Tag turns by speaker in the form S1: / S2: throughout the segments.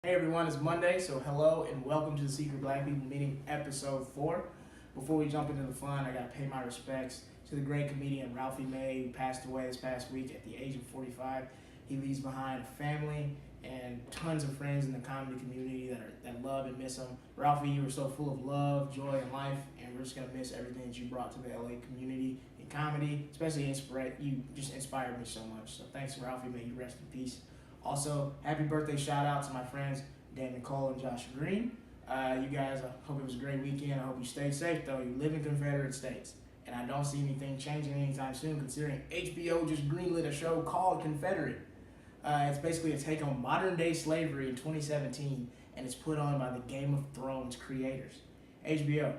S1: Hey everyone, it's Monday, so hello and welcome to the Secret Black People Meeting, episode 4. Before we jump into the fun, I gotta pay my respects to the great comedian Ralphie May, who passed away this past week at the age of 45. He leaves behind a family and tons of friends in the comedy community that love and miss him. Ralphie, you were so full of love, joy, and life, and we're just gonna miss everything that you brought to the LA community in comedy, especially you just inspired me so much. So thanks, Ralphie. May you rest in peace. Also, happy birthday shout out to my friends Dan Nicole and Josh Green. You guys, I hope it was a great weekend. I hope you stayed safe, though. You live in Confederate States. And I don't see anything changing anytime soon, considering HBO just greenlit a show called Confederate. It's basically a take on modern-day slavery in 2017, and it's put on by the Game of Thrones creators. HBO.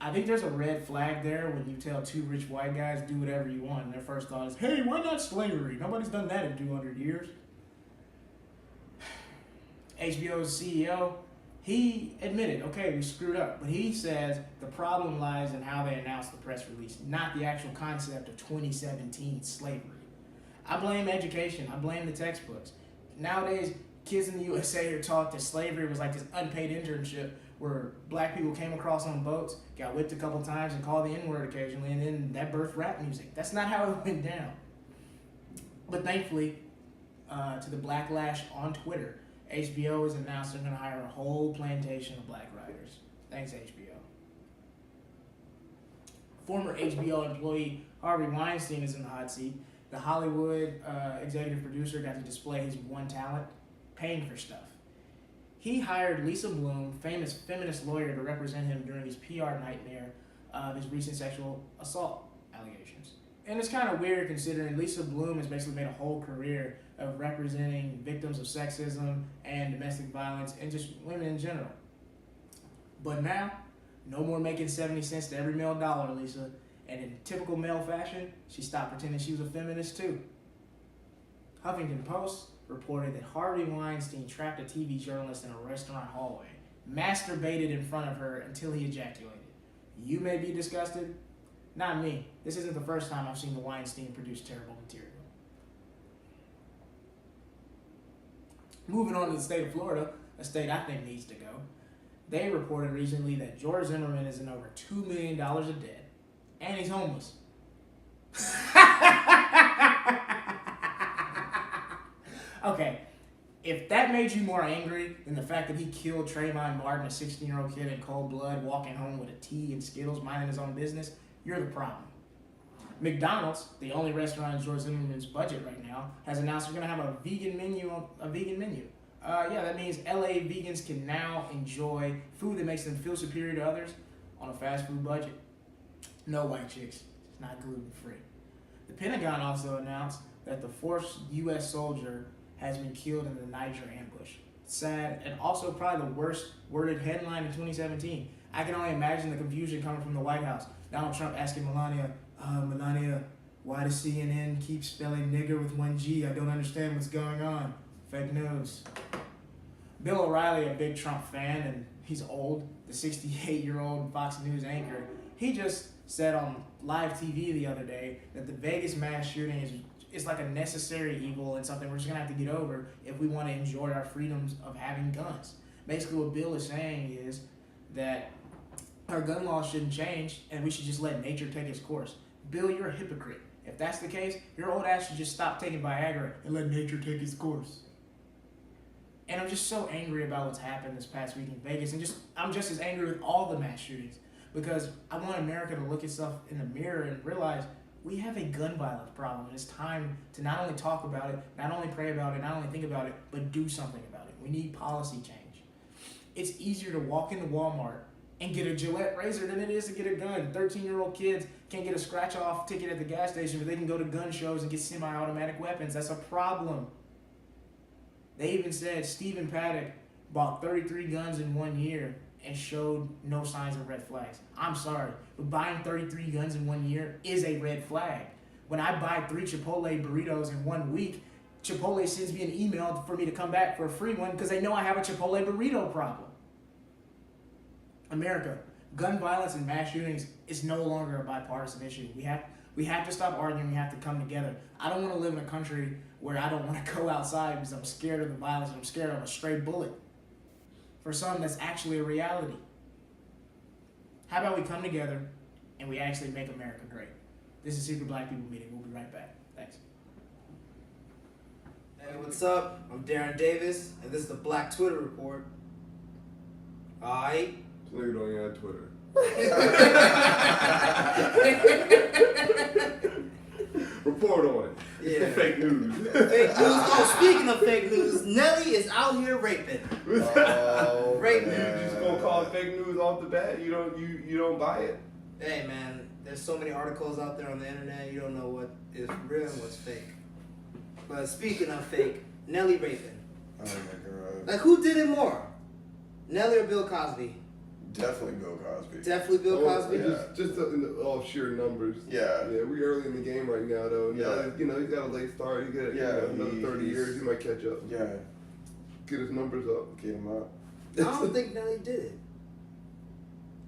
S1: I think there's a red flag there when you tell two rich white guys do whatever you want, and their first thought is, hey, why not slavery? Nobody's done that in 200 years. HBO's CEO, he admitted, okay, we screwed up. But he says the problem lies in how they announced the press release, not the actual concept of 2017 slavery. I blame education. I blame the textbooks. Nowadays, kids in the USA are taught that slavery was like this unpaid internship where black people came across on boats, got whipped a couple times, and called the N-word occasionally, and then that birthed rap music. That's not how it went down. But thankfully, to the backlash on Twitter, HBO has announced they're going to hire a whole plantation of black writers. Thanks, HBO. Former HBO employee Harvey Weinstein is in the hot seat. The Hollywood executive producer got to display his one talent, paying for stuff. He hired Lisa Bloom, famous feminist lawyer, to represent him during his PR nightmare of his recent sexual assault allegations. And it's kind of weird considering Lisa Bloom has basically made a whole career of representing victims of sexism and domestic violence and just women in general. But now, no more making 70 cents to every male dollar, Lisa. And in typical male fashion, she stopped pretending she was a feminist too. Huffington Post reported that Harvey Weinstein trapped a TV journalist in a restaurant hallway, masturbated in front of her until he ejaculated. You may be disgusted. Not me. This isn't the first time I've seen the Weinstein produce terrible material. Moving on to the state of Florida, a state I think needs to go. They reported recently that George Zimmerman is in over $2 million of debt, and he's homeless. Okay, if that made you more angry than the fact that he killed Trayvon Martin, a 16-year-old kid in cold blood, walking home with a tea and Skittles, minding his own business, you're the problem. McDonald's, the only restaurant in George Zimmerman's budget right now, has announced they're going to have a vegan menu. That means LA vegans can now enjoy food that makes them feel superior to others on a fast food budget. No white chicks. It's not gluten-free. The Pentagon also announced that the fourth U.S. soldier has been killed in the Niger ambush. Sad, and also probably the worst worded headline in 2017. I can only imagine the confusion coming from the White House. Donald Trump asking Melania, why does CNN keep spelling nigger with one G? I don't understand what's going on. Fake news. Bill O'Reilly, a big Trump fan, and he's old, the 68-year-old Fox News anchor, he just said on live TV the other day that the Vegas mass shooting is like a necessary evil and something we're just going to have to get over if we want to enjoy our freedoms of having guns. Basically what Bill is saying is that our gun laws shouldn't change and we should just let nature take its course. Bill, you're a hypocrite. If that's the case, your old ass should just stop taking Viagra and let nature take its course. And I'm just so angry about what's happened this past week in Vegas, and I'm just as angry with all the mass shootings because I want America to look itself in the mirror and realize we have a gun violence problem, and it's time to not only talk about it, not only pray about it, not only think about it, but do something about it. We need policy change. It's easier to walk into Walmart and get a Gillette razor than it is to get a gun. 13-year-old kids can't get a scratch-off ticket at the gas station, but they can go to gun shows and get semi-automatic weapons. That's a problem. They even said Stephen Paddock bought 33 guns in 1 year and showed no signs of red flags. I'm sorry, but buying 33 guns in 1 year is a red flag. When I buy 3 Chipotle burritos in 1 week, Chipotle sends me an email for me to come back for a free one because they know I have a Chipotle burrito problem. America, gun violence and mass shootings is no longer a bipartisan issue. We have to stop arguing. We have to come together. I don't want to live in a country where I don't want to go outside because I'm scared of the violence and I'm scared of a stray bullet. for something that's actually a reality. How about we come together and we actually make America great? This is Secret Black People Meeting. We'll be right back. Thanks.
S2: Hey, what's up? I'm Darran Davis, and this is the Black Twitter Report. Aight.
S3: This nigga don't even have Twitter. Report on it.
S2: Yeah.
S3: Fake news.
S2: Fake news. Oh, speaking of fake news, Nelly is out here raping. Raping.
S3: You just gonna call it fake news off the bat? You don't buy it?
S2: Hey man, there's so many articles out there on the internet, you don't know what is real and what's fake. But speaking of fake, Nelly raping.
S4: Oh my god.
S2: Like, who did it more? Nelly or Bill Cosby?
S4: Definitely Bill Cosby.
S2: Definitely Bill Cosby?
S4: Yeah.
S3: Just off sheer numbers.
S4: Yeah.
S3: Yeah, we early in the game right now though.
S4: Yeah.
S3: You know, he's got a late start. He got another 30 years. He might catch up.
S4: Yeah.
S3: Get his numbers up.
S4: Get him up.
S2: I don't think Nelly did it.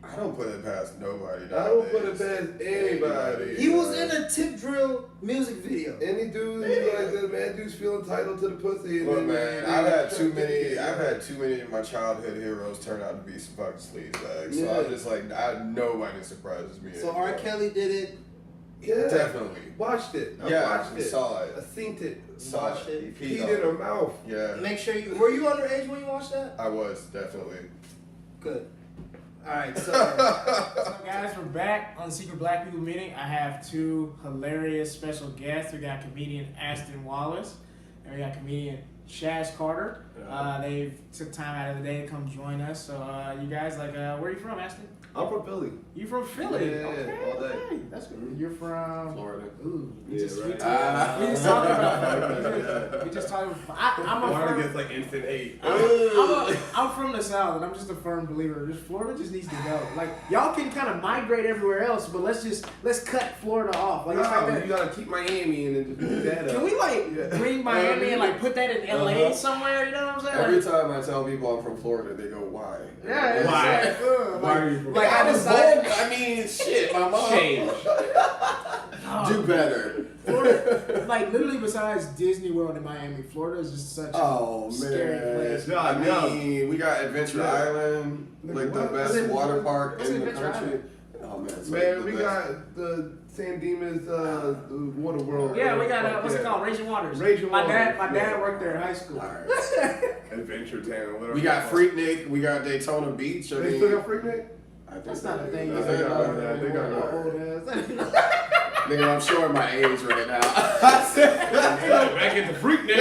S4: I don't put it past nobody.
S3: I don't put it past anybody.
S2: He was in a tip drill music video.
S3: Any dude like that, man, dudes feel entitled to the pussy.
S4: Look, man, I've had too many of my childhood heroes turn out to be some fucking sleazebags. So I'm just like, nobody surprises me.
S2: So R. Kelly did it.
S3: Yeah.
S4: Definitely.
S3: Watched it.
S4: Yeah,
S3: I watched it.
S4: Saw it.
S3: I seen it.
S2: Watched it.
S4: He
S3: Peed in her mouth.
S4: Yeah.
S2: Make sure were you underage when you watched that?
S4: I was, definitely.
S2: Good. Alright, so
S1: So guys, we're back on the Secret Black People Meeting. I have two hilarious special guests. We got comedian Aston Wallace and we got comedian Chaz Carter. They took time out of the day to come join us. So you guys, like, where are you from, Aston?
S3: I'm from Philly.
S1: You from Philly?
S3: Yeah,
S1: okay,
S3: all day.
S1: okay. That's good. You're from
S4: Florida.
S1: Ooh, we
S3: Yeah,
S1: just,
S3: right.
S1: we just talking about we just talking about. I'm a
S3: Florida
S1: firm,
S3: gets like instant 8.
S1: I'm from the South, and I'm just a firm believer. Just Florida just needs to go. Like, y'all can kind of migrate everywhere else, but let's cut Florida off. Like, it's like that.
S3: You gotta keep Miami and then just pick that up.
S1: Can we like bring Miami and like put that in LA somewhere? You know what I'm saying?
S4: Every time I tell people I'm from Florida, they go, why?
S1: Yeah, it's
S3: Why?
S1: like,
S3: Why are you from
S1: like I
S4: I was
S1: decided.
S4: born, I mean, shit, my mom.
S3: Change.
S4: Do better.
S1: Florida, like literally besides Disney World in Miami, Florida is just such a scary place.
S3: Yeah,
S4: I mean, we got Adventure Island, like the
S3: What?
S4: best water park
S1: What's
S4: in the
S1: Adventure
S4: country.
S1: Island?
S4: Oh man, it's
S3: Man,
S4: like
S3: we
S4: the best.
S3: got the San Dimas Water World.
S1: Yeah, we got what's it called? Raging Waters.
S3: Raging
S1: My
S3: Waters,
S1: dad worked there in high school.
S4: All right.
S3: Adventure Town. Whatever.
S4: We got Freaknik, we got Daytona Beach. I
S3: They
S4: mean,
S3: still got Freaknik?
S4: I think
S1: That's not a
S4: they
S1: thing.
S4: do.
S3: I think I got
S1: Old
S4: Nigga, I'm showing my age right now.
S3: Back into Freaknik.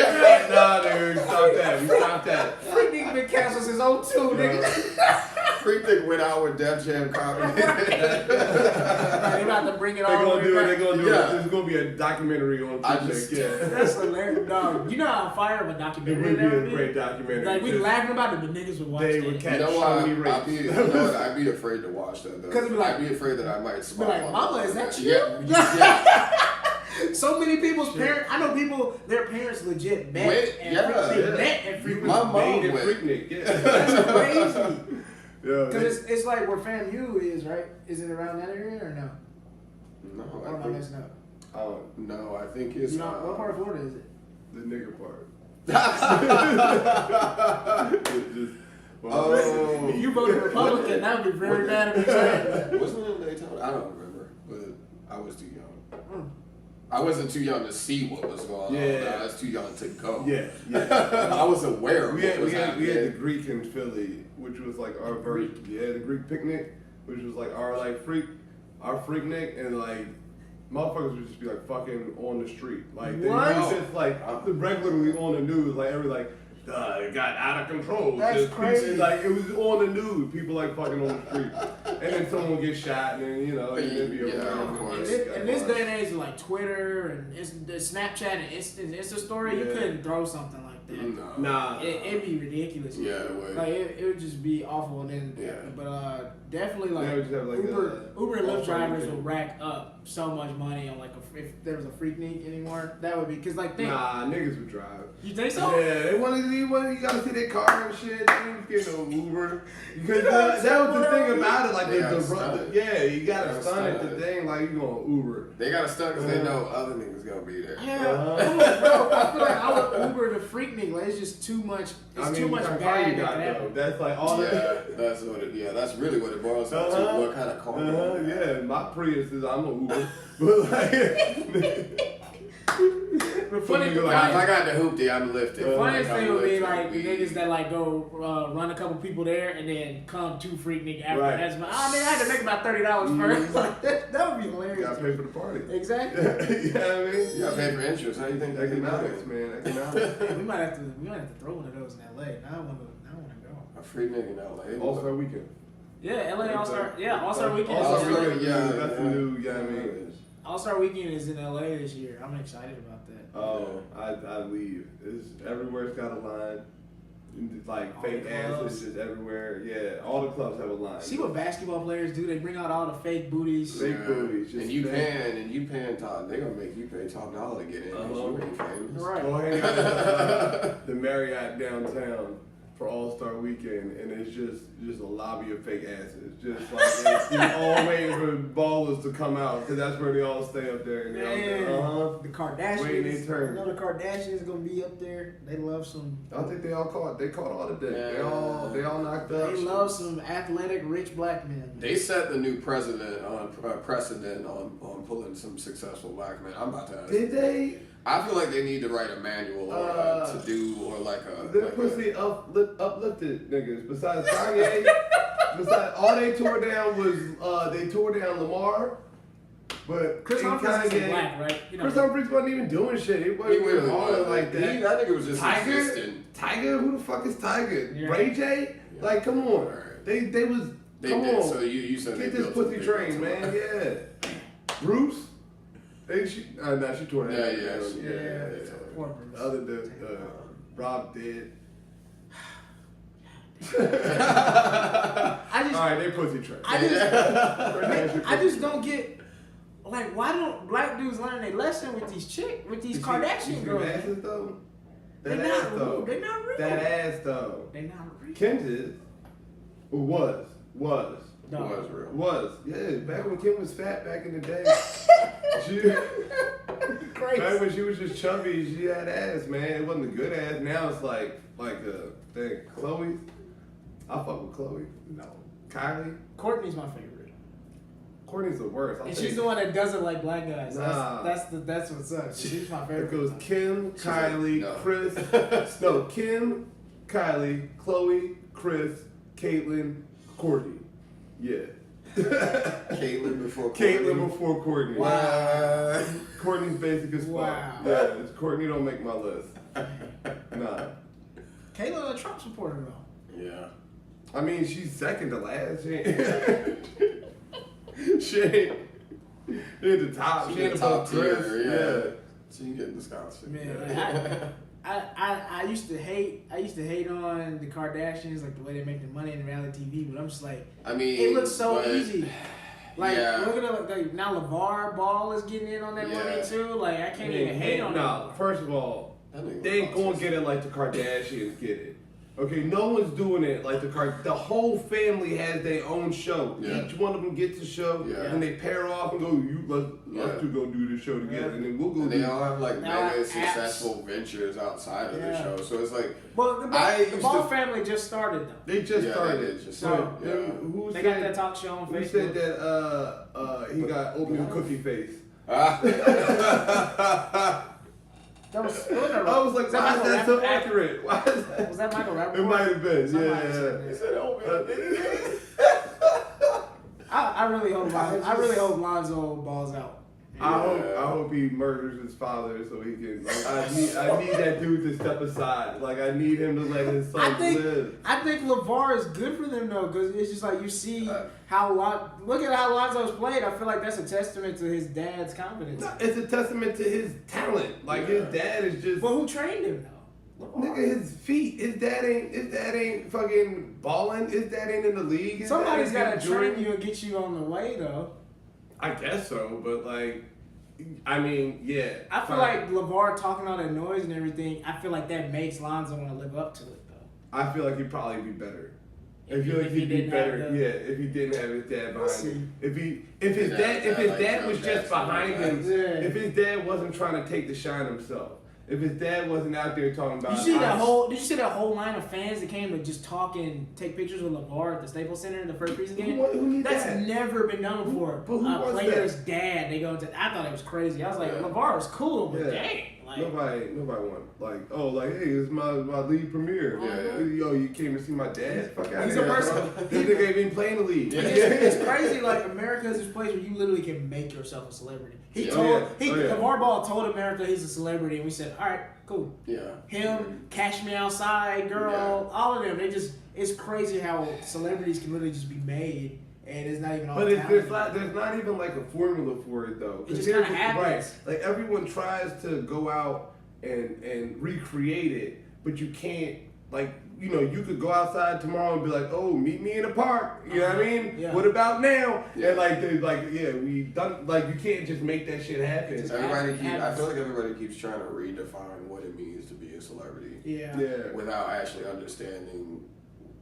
S3: Nah, dude, stop that. We stopped that.
S1: Freaking been canceled since 02, nigga.
S4: Freaknik went out with Def Jam comedy.
S1: They about to bring it all
S3: They're
S1: the
S3: gonna
S1: way
S3: do it.
S1: back.
S3: They're gonna do
S4: Yeah.
S3: it. There's gonna be a documentary on
S4: I
S3: Freaknik.
S4: just-
S3: Yeah.
S1: That's hilarious, dog. You know how fire of a
S3: It
S1: documentary
S3: would
S1: that
S3: be a
S1: would be?
S3: great documentary.
S1: Like, we
S3: Just-
S1: laughing about it, but niggas would watch
S3: They
S1: that.
S3: would
S4: You
S3: catch
S4: know
S3: so
S4: what?
S3: many rapes.
S4: I'd be afraid to watch that though.
S1: Because it'd be like-
S4: I'd be afraid that I might
S1: Be
S4: smile.
S1: like,
S4: on
S1: mama,
S4: it.
S1: is that you?
S4: Yeah.
S1: So many people's parents, I know people, their parents legit met
S4: Wait,
S1: and
S4: yeah,
S1: they
S3: yeah.
S1: met and
S3: You
S1: freaking
S4: My
S3: was
S4: mom
S3: made in
S4: went.
S3: Freaknik. Yeah.
S1: That's crazy.
S3: Yeah.
S1: Because it's like where FAMU is, right? Is it around that area or no?
S4: No,
S1: Or am I messing up?
S4: no, I think it's
S1: You know, what part of Florida is it?
S3: The nigger part.
S4: Oh.
S1: If you voted Republican, that would be very bad of me saying that.
S4: Wasn't it in Daytona? I don't remember, but I was too young.
S1: Mm.
S4: I wasn't too young to see what was going on.
S3: Yeah.
S4: I was too young to go.
S3: Yeah.
S4: I was aware of
S3: We
S4: what
S3: had,
S4: was
S3: we had
S4: happening.
S3: the Greek in Philly, which was like our version. Yeah, the Greek picnic, which was like our Freaknik, and like motherfuckers would just be like fucking on the street. Like they
S1: What?
S3: was just like regularly on the news, like every like it got out of control.
S1: That's
S3: Just
S1: crazy.
S3: people- like it was on the news. People like fucking on the street, and then someone would get shot, and then it'd be a
S4: Yeah,
S3: random-
S4: of course.
S1: In this day and age of like Twitter and the Snapchat and Insta story, you
S3: Yeah.
S1: couldn't throw something like that.
S4: No.
S3: Nah.
S1: It'd be ridiculous.
S4: Yeah, it would.
S1: Like it would just be awful. And then,
S4: Yeah.
S1: but definitely like,
S3: They would just have, like,
S1: Uber and Lyft
S3: off-road
S1: drivers
S3: thing.
S1: will rack up so much money on like if there was a Freaknik anymore. That would be because like think
S3: Nah, niggas would drive.
S1: you think so?
S3: Yeah, they you gotta see their car and shit. They ain't getting no Uber. Because
S1: You gotta
S3: that was the
S1: stunt
S3: thing
S1: it.
S3: about it. Like,
S4: They gotta stunt it.
S3: yeah, you gotta
S4: They gotta
S3: stun it.
S4: stunt
S3: The
S4: it.
S3: thing, like, you gonna Uber.
S4: They got to stunt because they know other niggas gonna be there.
S1: Yeah, bro, I feel like I would Uber to Freaknik. but it's just too much. It's too
S3: what
S1: much
S3: kind of car
S1: bad
S3: you got
S1: that
S3: though?
S1: happen.
S3: That's like all that.
S4: That's what it. Yeah, that's really what it boils down to. What kind of car?
S3: Yeah, my Prius is I'm a Uber, but like.
S1: The funny,
S4: If I got the hoopty, I'm lifted.
S1: the funniest
S4: I'm
S1: thing would be
S4: lifted.
S1: like the niggas that like go run a couple people there and then come to Freaknik after.
S3: Right.
S1: That's I had to make about $30 first. Like, that would be
S3: You
S1: hilarious.
S3: gotta pay for the party.
S1: Exactly.
S3: You know what I mean?
S4: You gotta pay for insurance. How you think that can
S3: Economics,
S4: happen?
S3: man. Economics.
S1: Hey, we might have to throw one of those in LA. Now I want to go.
S4: A free nigga in LA.
S3: All-Star weekend.
S1: Yeah, LA All-Star. Yeah, All-Star Weekend.
S3: All-Star
S1: is in LA.
S3: Weekend,
S4: Yeah,
S3: that's the
S4: yeah.
S3: new, you know what I mean?
S1: All-Star Weekend is in LA this year. I'm excited about that.
S3: Oh, I leave. It's everywhere's got a line. It's like
S1: All
S3: fake
S1: the
S3: asses
S1: clubs.
S3: just everywhere. Yeah, all the clubs have a line.
S1: See what basketball players do? They bring out all the fake booties.
S3: Fake booties, just
S4: and you
S3: fake.
S4: paying top. They gonna make you pay top dollar to get in. 'Cause you ain't famous.
S1: Right.
S3: Go hang out at the Marriott downtown for All-Star Weekend, and it's just a lobby of fake asses. Just like it's all waiting for ballers to come out, because that's where they all stay up there. And they all
S1: The
S3: Waiting
S1: Kardashians.
S3: their turn.
S1: You know the Kardashians gonna be up there. They love some.
S3: I think they caught all the dick. They all knocked up.
S1: They love some athletic, rich black men.
S4: They set the new precedent on pulling some successful black men. I'm about to ask.
S3: Did they?
S4: I feel like they need to write a manual or to do or like a.
S3: The
S4: like
S3: pussy uplifted niggas. Besides Kanye, all they tore down was they tore down Lamar, but
S1: Chris
S3: and
S1: Humphries is black, right? You know,
S3: Chris Humphries wasn't even doing shit. He wasn't
S4: really
S3: even balling
S4: was.
S3: like that.
S4: That nigga was just
S3: Tiger,
S4: existing.
S3: Tiger, who the fuck is Tiger?
S1: Yeah.
S3: Ray J?
S4: Yeah.
S3: Like, come on.
S4: Right.
S3: They was
S4: They
S3: come
S4: did.
S3: on.
S4: So you said
S3: Get
S4: they
S3: this
S4: built
S3: pussy
S4: some
S3: train,
S4: big
S3: man. Yeah. Bruce. She tore that.
S4: Yeah,
S3: down.
S4: she- yeah.
S1: Poor Bruce.
S3: The other dude, Rob did.
S1: I just,
S3: All right, they pussy train.
S1: I just don't get. Like, why don't black dudes learn their lesson with these Kardashian girls?
S3: Asses though.
S1: They
S3: That ass
S1: not
S3: though.
S1: real. They not real.
S3: That ass though.
S1: They not real.
S3: Kim's is. Or was.
S1: No.
S4: Was real.
S3: Was. Yeah, back when Kim was fat back in the day.
S1: Crazy.
S3: Back when she was just chubby, she had ass, man. It wasn't a good ass. Now it's like a thing. Chloe. I fuck with Chloe. No. Kylie.
S1: Courtney's my favorite.
S3: Courtney's the worst.
S1: And she's the one that doesn't like black guys.
S3: Nah.
S1: That's what's up. She's my
S3: It
S1: favorite.
S3: goes Kim, Kylie,
S4: no.
S3: Chris. No, Kim, Kylie, Chloe, Chris, Caitlyn, Courtney. Yeah.
S4: Caitlyn before
S3: Caitlyn before Courtney.
S1: Wow.
S3: Courtney's basic as fuck.
S1: Wow.
S3: Yeah, it's Courtney don't make my list. Nah.
S1: Kayla a Trump supporter though.
S4: Yeah.
S3: I mean, she's second to last. She ain't the top. She ain't above Chris.
S4: Yeah. She can get the scholarship.
S1: Man, I used to hate on the Kardashians, like the way they make their money in reality TV, but I'm just like,
S4: I mean,
S1: it looks so
S4: but-
S1: easy. Like,
S4: Yeah.
S1: look at it, like, now LeVar Ball is getting in on that money
S4: Yeah.
S1: too. Like, I can't even hate on
S3: No,
S1: that.
S3: first of all,
S4: That nigga
S3: they ain't
S4: was
S3: gonna get it like the Kardashians get it. Okay, no one's doing it like the whole family has their own show.
S4: Yeah.
S3: Each one of them gets a show,
S4: Yeah.
S3: and they pair off and go, let's two go do this show together,
S1: Yeah.
S3: and then we'll go
S4: And
S3: do
S4: they all have like
S1: Now
S4: mega
S1: apps.
S4: successful ventures outside of the
S1: Yeah.
S4: show. So it's like
S1: Well, the
S4: I
S1: Ball
S4: used
S1: Ball
S4: to-
S1: family just started though.
S3: They just
S4: Yeah,
S3: started.
S4: they did just
S3: so
S4: start,
S3: then
S4: yeah.
S3: who
S1: They
S3: said
S1: got that talk show on
S3: who
S1: Facebook.
S3: said that he got oatmeal cookie face?
S1: That was,
S3: I was like, why is that so accurate? Why is that?
S1: Was that Michael Rappaport?
S3: It might have been,
S1: Somebody
S3: yeah.
S1: said
S3: He
S1: that.
S3: said oatmeal cookie.
S1: I really hope Lonzo balls out.
S3: I hope he murders his father so he can. Like, I need that dude to step aside. Like I need him to let his son live.
S1: I think LeVar is good for them though, because it's just like you see look at how Lonzo's played. I feel like that's a testament to his dad's confidence.
S3: No, it's a testament to his talent. Like his dad is just.
S1: But who trained him though?
S3: Nigga, his feet. His dad ain't fucking balling. His dad ain't in the league. His
S1: Somebody's
S3: dad
S1: got
S3: ain't
S1: to
S3: doing-
S1: train you and get you on the way though.
S3: I guess so, but like, I mean, yeah.
S1: I feel like LeVar talking all that noise and everything. I feel like that makes Lonzo want to live up to it though.
S3: I feel like he'd probably be better.
S1: If
S3: I feel
S1: he-
S3: like
S1: if he
S3: he'd be
S1: didn't have
S3: better.
S1: the-
S3: Yeah, if he didn't have his dad
S1: We'll
S3: behind
S1: see.
S3: him. If his
S4: Yeah,
S3: dad
S4: like
S3: was
S4: Joe
S3: just
S4: Jackson,
S3: behind him,
S1: yeah.
S3: if his dad wasn't trying to take the shine himself, if his dad wasn't out there talking about.
S1: Did you see that whole line of fans that came to just talk and take pictures with LeVar at the Staples Center in the first preseason game?
S3: Who needs
S1: That's
S3: that?
S1: never been done before.
S3: But who was
S1: player's dad, they go into. I thought it was crazy. I was like, LeVar was cool, but dang. Like,
S3: nobody want hey, it's my league premiere. Yo, you came to see my dad? Fuck out
S1: He's
S3: of
S1: a
S3: here,
S1: person.
S3: bro. This nigga ain't even playing the league.
S1: It's crazy. Like America is this place where you literally can make yourself a celebrity. LeVar Ball told America he's a celebrity, and we said, all right, cool.
S4: Yeah.
S1: Him, Cash Me Outside, girl, all of them. It's crazy how celebrities can literally just be made. And it's not even all
S3: there's not even like a formula for it though.
S1: It just kind of happens.
S3: Right. Like everyone tries to go out and recreate it, but you can't. Like, you know, you could go outside tomorrow and be like, oh, meet me in the park. You know what I mean?
S1: Yeah.
S3: What about now?
S4: Yeah.
S3: And we done. Like, you can't just make that shit happen.
S4: I feel like everybody keeps trying to redefine what it means to be a celebrity.
S1: Yeah.
S4: Without actually understanding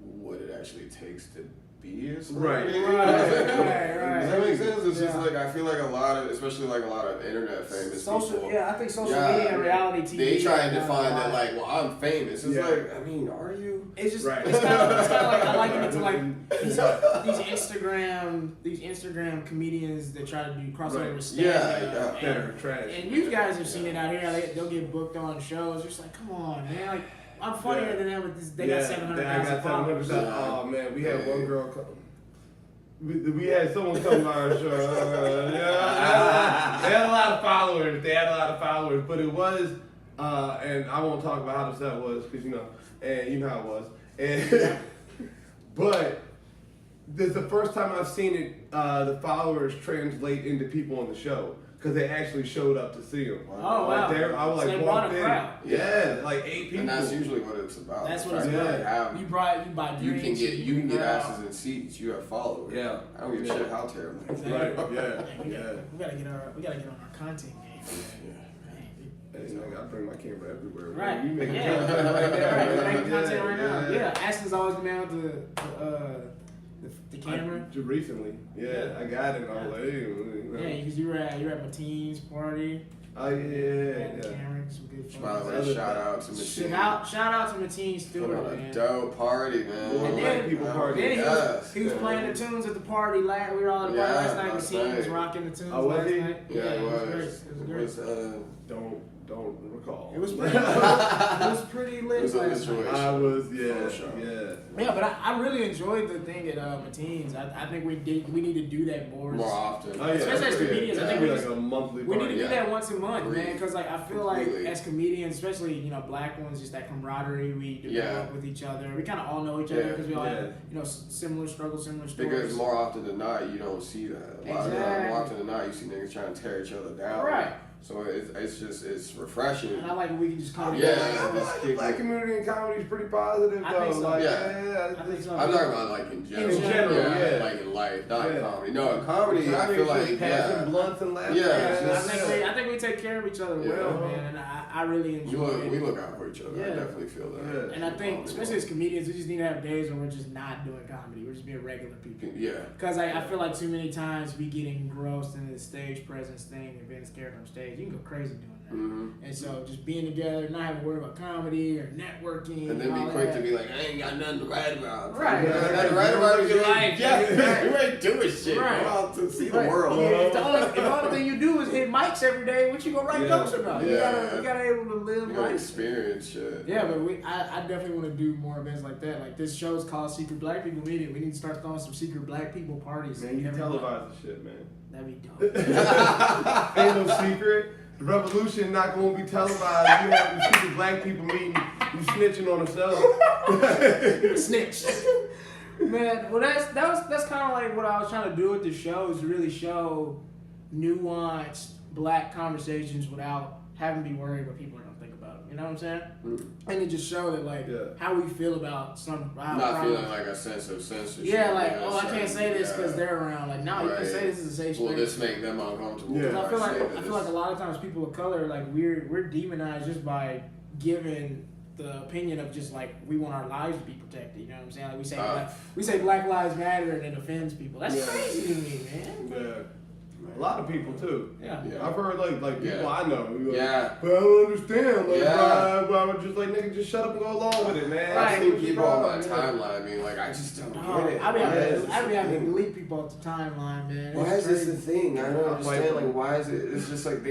S4: what it actually takes to be a
S3: Right.
S4: celebrity.
S1: Right.
S4: Does that make sense? It's just like, I feel like especially like a lot of internet famous people.
S1: Yeah, I think social media and reality TV.
S4: They try and define that like, well, I'm famous. It's like, I mean, are you?
S1: It's just
S3: Right.
S1: it's kind of like I liken it to like these Instagram comedians that try to do crossover with stand up.
S3: That are trash.
S1: And you guys have seen it out here. They'll get booked on shows. It's like, come on, man. Like, I'm funnier than them. They got 700,000 followers.
S3: Oh man, we had one girl come. We had someone come by our show. They had a lot of followers. But it was, and I won't talk about how the set was because and you know how it was. And but this is the first time I've seen it. The followers translate into people on the show. Because they actually showed up to see him.
S1: Oh, wow.
S3: I was
S1: So they brought a crowd.
S3: Yeah, like 8 people.
S4: And that's usually what it's about.
S1: That's what it's about. You buy drinks.
S4: You can get asses in seats. You have followers.
S3: Yeah.
S4: I don't give a shit how terrible.
S3: Right. Yeah.
S1: We gotta get on our content game.
S3: I gotta bring my camera everywhere.
S1: Right.
S3: We making
S1: We're making content right now.
S3: Yeah.
S1: Aston's always been out the camera.
S3: Recently. Yeah, I got it. I was like, hey,
S1: Yeah, because you were at Mateen's party.
S3: Oh yeah.
S1: The camera, some good fun.
S4: By the way, shout out to Machine.
S1: Shout out to Mateen Stewart,
S4: Put on
S1: man.
S4: a dope party, man.
S1: And then,
S3: people party.
S1: then he was playing the tunes at the party. We were all at the party last night. Mateen was rocking the tunes last night.
S4: Yeah, it
S1: was great.
S4: It was
S3: Don't recall.
S1: It was pretty lit.
S4: It was a
S1: last
S4: situation.
S1: night.
S3: I was,
S1: Yeah, but I really enjoyed the thing at Mateen's. I think we need to do that more
S4: often.
S3: Oh, yeah.
S1: Especially as comedians. I think
S3: we like a monthly
S1: we need
S3: party.
S1: to do that once a month, man. Because like I feel like
S4: Completely.
S1: as comedians, especially black ones, just that camaraderie we develop with each other. We kind of all know each other because we all have similar struggles, similar stories.
S4: Because more often than not, you don't see that. More often than not, you see niggas trying to tear each other down.
S1: Right.
S4: So it's refreshing.
S1: And I like when we can just come
S3: I
S1: together.
S3: feel like the black community in comedy is pretty positive,
S1: I
S3: though.
S1: think so.
S3: Like,
S1: I think so.
S4: I'm talking about like in general.
S1: In general,
S4: Like in life, not in comedy. No, in comedy, I feel like
S3: passing blunts and laughing.
S1: I think we take care of each other well, man. And I really enjoy it.
S4: We look out for each other. I
S1: Yeah.
S4: definitely feel that.
S1: And I think, especially as comedians, we just need to have days where we're just not doing comedy. We're just being regular people.
S4: Yeah.
S1: Because I feel like too many times we get engrossed in the stage presence thing and being scared on stage. You can go crazy doing that.
S4: Mm-hmm.
S1: And so just being together, not having to worry about comedy or networking.
S4: And then
S1: all
S4: be quick
S1: that.
S4: to be like, I ain't got nothing to write about.
S1: Right.
S4: You got nothing to write about in your life.
S1: Yeah.
S4: You ain't doing shit.
S1: Right.
S4: Go out to see the
S1: Right.
S4: world.
S1: Yeah, if the only thing you do is hit mics every day, what you gonna write jokes about? You gotta able to live
S4: You gotta
S1: life.
S4: experience shit.
S1: Yeah, but I definitely want to do more events like that. Like this show's called Secret Black People Meeting. We need to start throwing some secret black people parties.
S3: Man, you
S1: every
S3: televise
S1: month.
S3: the shit, man.
S1: That'd be dope.
S3: Ain't no secret. The revolution not gonna be televised. You have the secret black people meeting. You snitching on yourself.
S1: Snitch. Man, well that's kind of like what I was trying to do with the show is really show nuanced black conversations without having to be worried what people are gonna think about them. You know what I'm saying?
S4: Mm-hmm.
S1: And to just show that like how we feel about some
S4: Not feeling like a sense of censorship.
S1: Yeah, like I can't say this because they're around. Like no, you can say this is a safe space.
S4: Will this make them uncomfortable?
S1: Yeah. I feel like a lot of times people of color like we're demonized just by giving the opinion of just like we want our lives to be protected. You know what I'm saying? Like we say Black Lives Matter and it offends people. That's crazy to me, man.
S3: Yeah. A lot of people too.
S1: Yeah.
S3: I've heard like people I know. Like,
S4: Yeah.
S3: But I don't understand. Like,
S4: Yeah.
S3: bro, I was just like, nigga, just shut up and go along with it, man.
S4: I've seen people on my
S3: Yeah.
S4: timeline being like, I just don't
S1: Oh,
S4: get it.
S1: I be having to
S4: Why
S1: delete people off the timeline, man.
S4: Why is this the thing? I don't
S3: I'm
S4: understand.
S3: like-
S4: Like, why is it? It's just like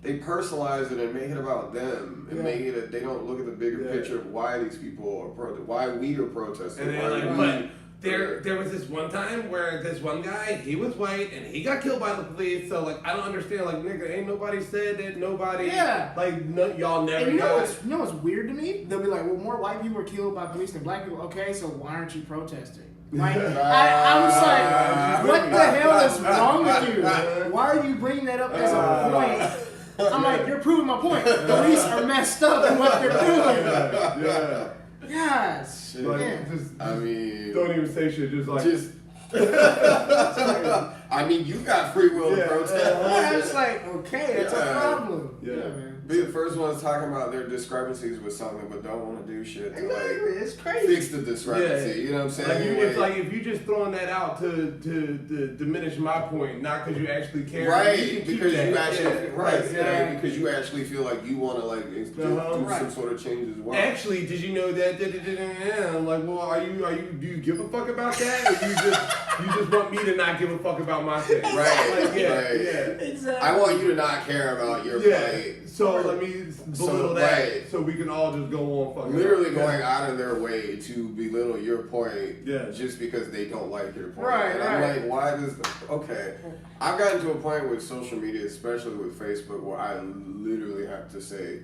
S4: they personalize it and make it about them and make it. They don't look at the bigger picture of why these people are why we are protesting.
S3: And
S4: why
S3: then
S4: we-
S3: like, but there was this one time where this one guy, he was white and he got killed by the police. So like, I don't understand. Like, nigga, ain't nobody said that. Nobody.
S1: Yeah.
S3: Like, no, y'all never.
S1: And you
S3: got-
S1: know what's weird to me? They'll be like, well, more white people are killed by police than black people. Okay, so why aren't you protesting? Like, I was like, what the hell is wrong with you? Why are you bringing that up as a point? I'm like, you're proving my point. Police are messed up in what they're doing.
S3: Yeah.
S1: Yes.
S3: Like,
S1: Yeah.
S3: just
S4: I mean,
S3: don't even say shit. Just like.
S4: I mean, you got free will to
S3: Yeah.
S4: protest.
S1: Yeah, it's like, okay, that's a
S4: Yeah.
S1: problem.
S3: Yeah.
S1: man.
S4: Be the first ones talking about their discrepancies with something, but don't want to do shit to
S1: Exactly,
S4: like
S1: it's crazy.
S4: fix the discrepancy.
S3: Yeah.
S4: You know what I'm saying?
S3: Like if you just throwing that out to diminish my point, not because you actually care.
S4: right,
S3: you can keep
S4: because
S3: that.
S4: you actually
S3: Yeah.
S4: right,
S3: Yeah.
S4: because you actually feel like you want to like do
S3: Right.
S4: some sort of change as well.
S3: Actually, did you know that? I'm like, well, do you give a fuck about that, or you just want me to not give a fuck about my thing?
S4: Right,
S3: Like, yeah,
S4: right.
S3: yeah.
S1: Exactly.
S4: I want you to not care about your
S3: Yeah.
S4: plight.
S3: So let me belittle that,
S4: right.
S3: so we can all just go on fucking.
S4: Literally
S3: Yeah.
S4: going out of their way to belittle your point
S3: Yeah.
S4: just because they don't like your point.
S1: Right,
S4: and I'm
S1: right.
S4: like, why does okay. I've gotten to a point with social media, especially with Facebook, where I literally have to say,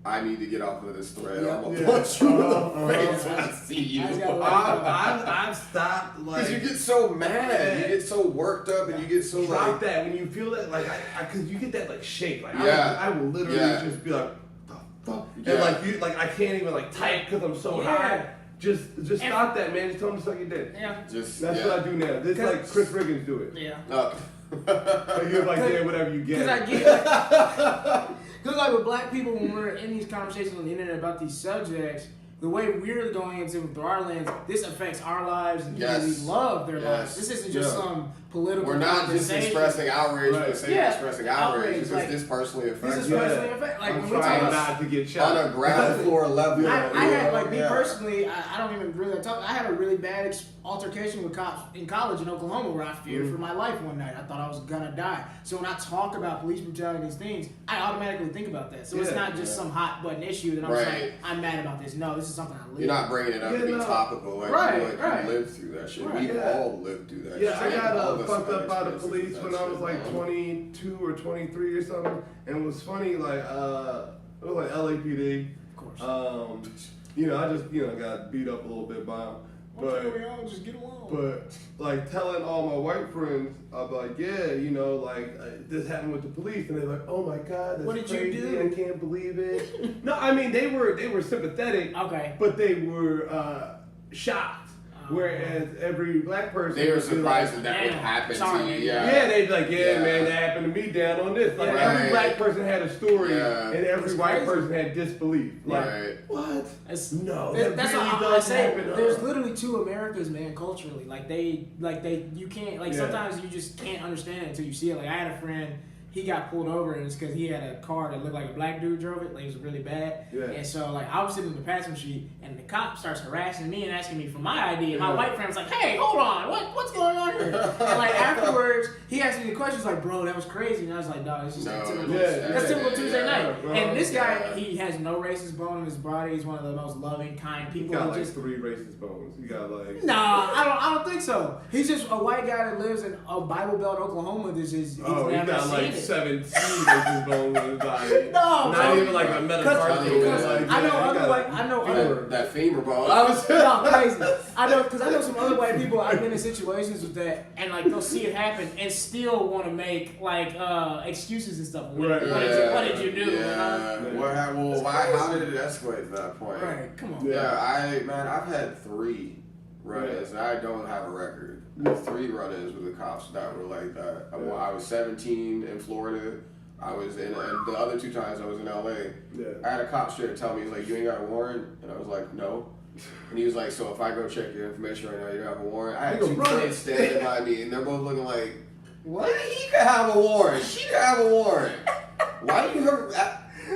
S4: I need to get off of this thread.
S1: Yeah.
S4: I'm gonna
S3: Yeah.
S4: punch you in the face
S3: Uh-huh.
S4: when I see you.
S1: I just gotta
S3: I've stopped like.
S4: Because you get so mad, you get so worked up, and you get so
S3: Drop
S4: like.
S3: that when you feel that, like, because you get that like shake, like
S4: Yeah.
S3: I will literally
S4: Yeah.
S3: just be like, the fuck,
S4: Yeah.
S3: and like you, like I can't even like type because I'm so
S1: Yeah.
S3: high. Just stop that, man. Just tell them to suck your dick.
S1: Yeah.
S4: Just
S3: That's
S4: yeah.
S3: what I do now. This like Chris Riggins do it.
S1: Yeah.
S3: Like, you're like, yeah, whatever you get.
S1: Because I get because like with black people, when we're in these conversations on the internet about these subjects, the way we're going into it through our lens, this affects our lives and people we
S4: Yes.
S1: love their lives.
S4: Yes.
S1: This isn't just
S3: Yeah.
S1: some political
S4: We're not just
S1: conversation.
S4: expressing outrage for the
S3: Right.
S4: sake of
S1: Yeah.
S4: expressing outrage
S1: Outrage,
S4: because
S1: like,
S4: this personally affects
S1: This is
S4: you.
S3: Yeah.
S1: personally affect. Like
S3: I'm
S1: when we
S3: trying
S1: talk
S3: not to get shot.
S4: On a ground floor level.
S1: I had like me
S4: Yeah.
S1: personally. I don't even really talk. I had a really bad altercation with cops in college in Oklahoma where I feared for my life one night. I thought I was gonna die. So when I talk about police brutality and these things, I automatically think about that. So it's
S3: Yeah.
S1: not just some hot button issue that I'm
S4: Right.
S1: saying I'm mad about this. No, this is something I live.
S4: You're not bringing it up
S3: Yeah,
S4: to be
S3: no.
S4: topical. Like,
S1: Right,
S4: you, like
S1: right.
S4: you lived through that shit.
S1: Right.
S4: We've
S3: Yeah.
S4: all lived through that
S3: Yeah,
S4: shit.
S3: I got
S4: All of us
S3: fucked
S4: have
S3: up by the
S4: experiences
S3: police
S4: with
S3: when
S4: that
S3: I was
S4: shit,
S3: like
S4: man.
S3: 22 or 23 or something, and it was funny. Like it was like LAPD.
S1: Of course.
S3: You know, I just got beat up a little bit by them, but.
S1: we all just get along.
S3: But like telling all my white friends, I'm like, yeah, this happened with the police, and they're like, oh my god, that's
S1: What did you
S3: crazy,
S1: do?
S3: I can't believe it. No, I mean they were sympathetic,
S1: Okay.
S3: but they were shocked. Whereas every black person
S4: They were
S3: would be
S4: surprised
S3: like,
S4: that that would
S1: "Damn,
S4: happen
S1: sorry,
S4: to you.
S1: man."
S3: yeah, they'd be like, yeah,
S4: Yeah.
S3: man, that happened to me down on this. Like
S1: Yeah.
S3: every
S4: Right.
S3: black person had a story,
S4: Yeah.
S3: and every
S1: It's
S3: white
S1: crazy.
S3: person had disbelief. Like,
S4: Right.
S3: what?
S1: That's,
S3: No,
S1: that's
S3: that really
S1: what I
S3: does
S1: say.
S3: happen.
S1: There's literally two Americas, man. Culturally, you can't
S3: Yeah.
S1: sometimes you just can't understand it until you see it. Like I had a friend, he got pulled over and it's because he had a car that looked like a black dude drove it. Like it was really bad.
S3: Yeah.
S1: And so like I was sitting in the passenger seat and the cop starts harassing me and asking me for my ID. And my
S3: Yeah.
S1: white friend was like, "Hey, hold on, what's going on here?" And like afterwards, he asked me the questions like, "Bro, that was crazy." And I was like, "Dog, it's just
S4: No,
S1: like typical."
S3: yeah,
S1: That's typical Tuesday
S4: yeah.
S1: night.
S3: Bro,
S1: And this guy,
S4: yeah.
S1: he has no racist bone in his body. He's one of the most loving, kind
S3: He
S1: people.
S3: got
S1: He
S3: like
S1: just
S3: 3 racist bones. He got like.
S1: Nah, I don't think so. He's just a white guy that lives in a Bible Belt, Oklahoma. He's
S3: Oh, he
S1: never
S3: got
S1: seen
S3: like
S1: it.
S3: 17 racist bones in his body.
S1: No,
S3: Not
S1: bro.
S3: even like a metaphorical.
S1: Because
S3: like,
S1: I know
S3: yeah, he
S1: other
S3: got
S1: white, I know other.
S4: That femur bone. I was
S1: No, crazy. I know because I know some other white people. I've been in situations with that, and like they'll see it happen and still want to make like excuses and stuff. What,
S3: Right.
S1: what did you do?
S4: Yeah.
S1: You know?
S4: What happened? Well, why? How did it escalate to that point?
S1: Right. Come on.
S4: Yeah, I've had 3 run-ins, and I don't have a record. 3 run-ins with the cops that were like that. I was 17 in Florida. I was in, and the other 2 times I was in LA.
S3: Yeah.
S4: I had a cop straight tell me, he's like, "You ain't got a warrant?" And I was like, "No." And he was like, so if I go check your information right now, you don't have a warrant? I had 2 friends standing by me, and they're both looking like, what? He could have a warrant. She could have a warrant. Why do you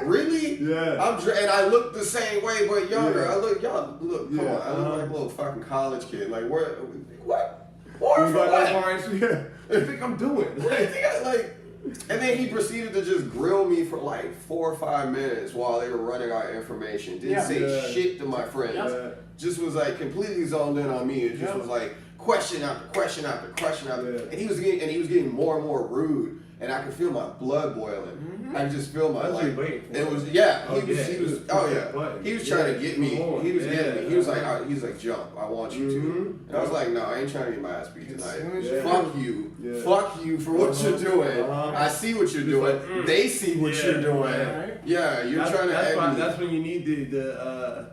S4: really?
S3: Yeah.
S4: And I look the same way, but younger.
S3: Yeah.
S4: I look, y'all, look, come on. I look like a little fucking college kid. Like, what? Warrant for what?
S3: Yeah. What do you think I'm doing?
S4: What do you think and then he proceeded to just grill me for like 4 or 5 minutes while they were running our information. Didn't say shit to my friends.
S3: Yeah.
S4: Just was like completely zoned in on me. It just was like question after question after question after.
S3: Yeah.
S4: And he was getting more and more rude. And I could feel my blood boiling. I could just feel my like. It was He was trying to get me. He was getting me. He was like jump. I want you to. And I was like, no, I ain't trying to get my ass beat tonight. Fuck you.
S3: Yeah.
S4: Fuck you for what you're doing. I see what you're doing. They see what you're doing. Yeah, you're trying to.
S3: That's when you need the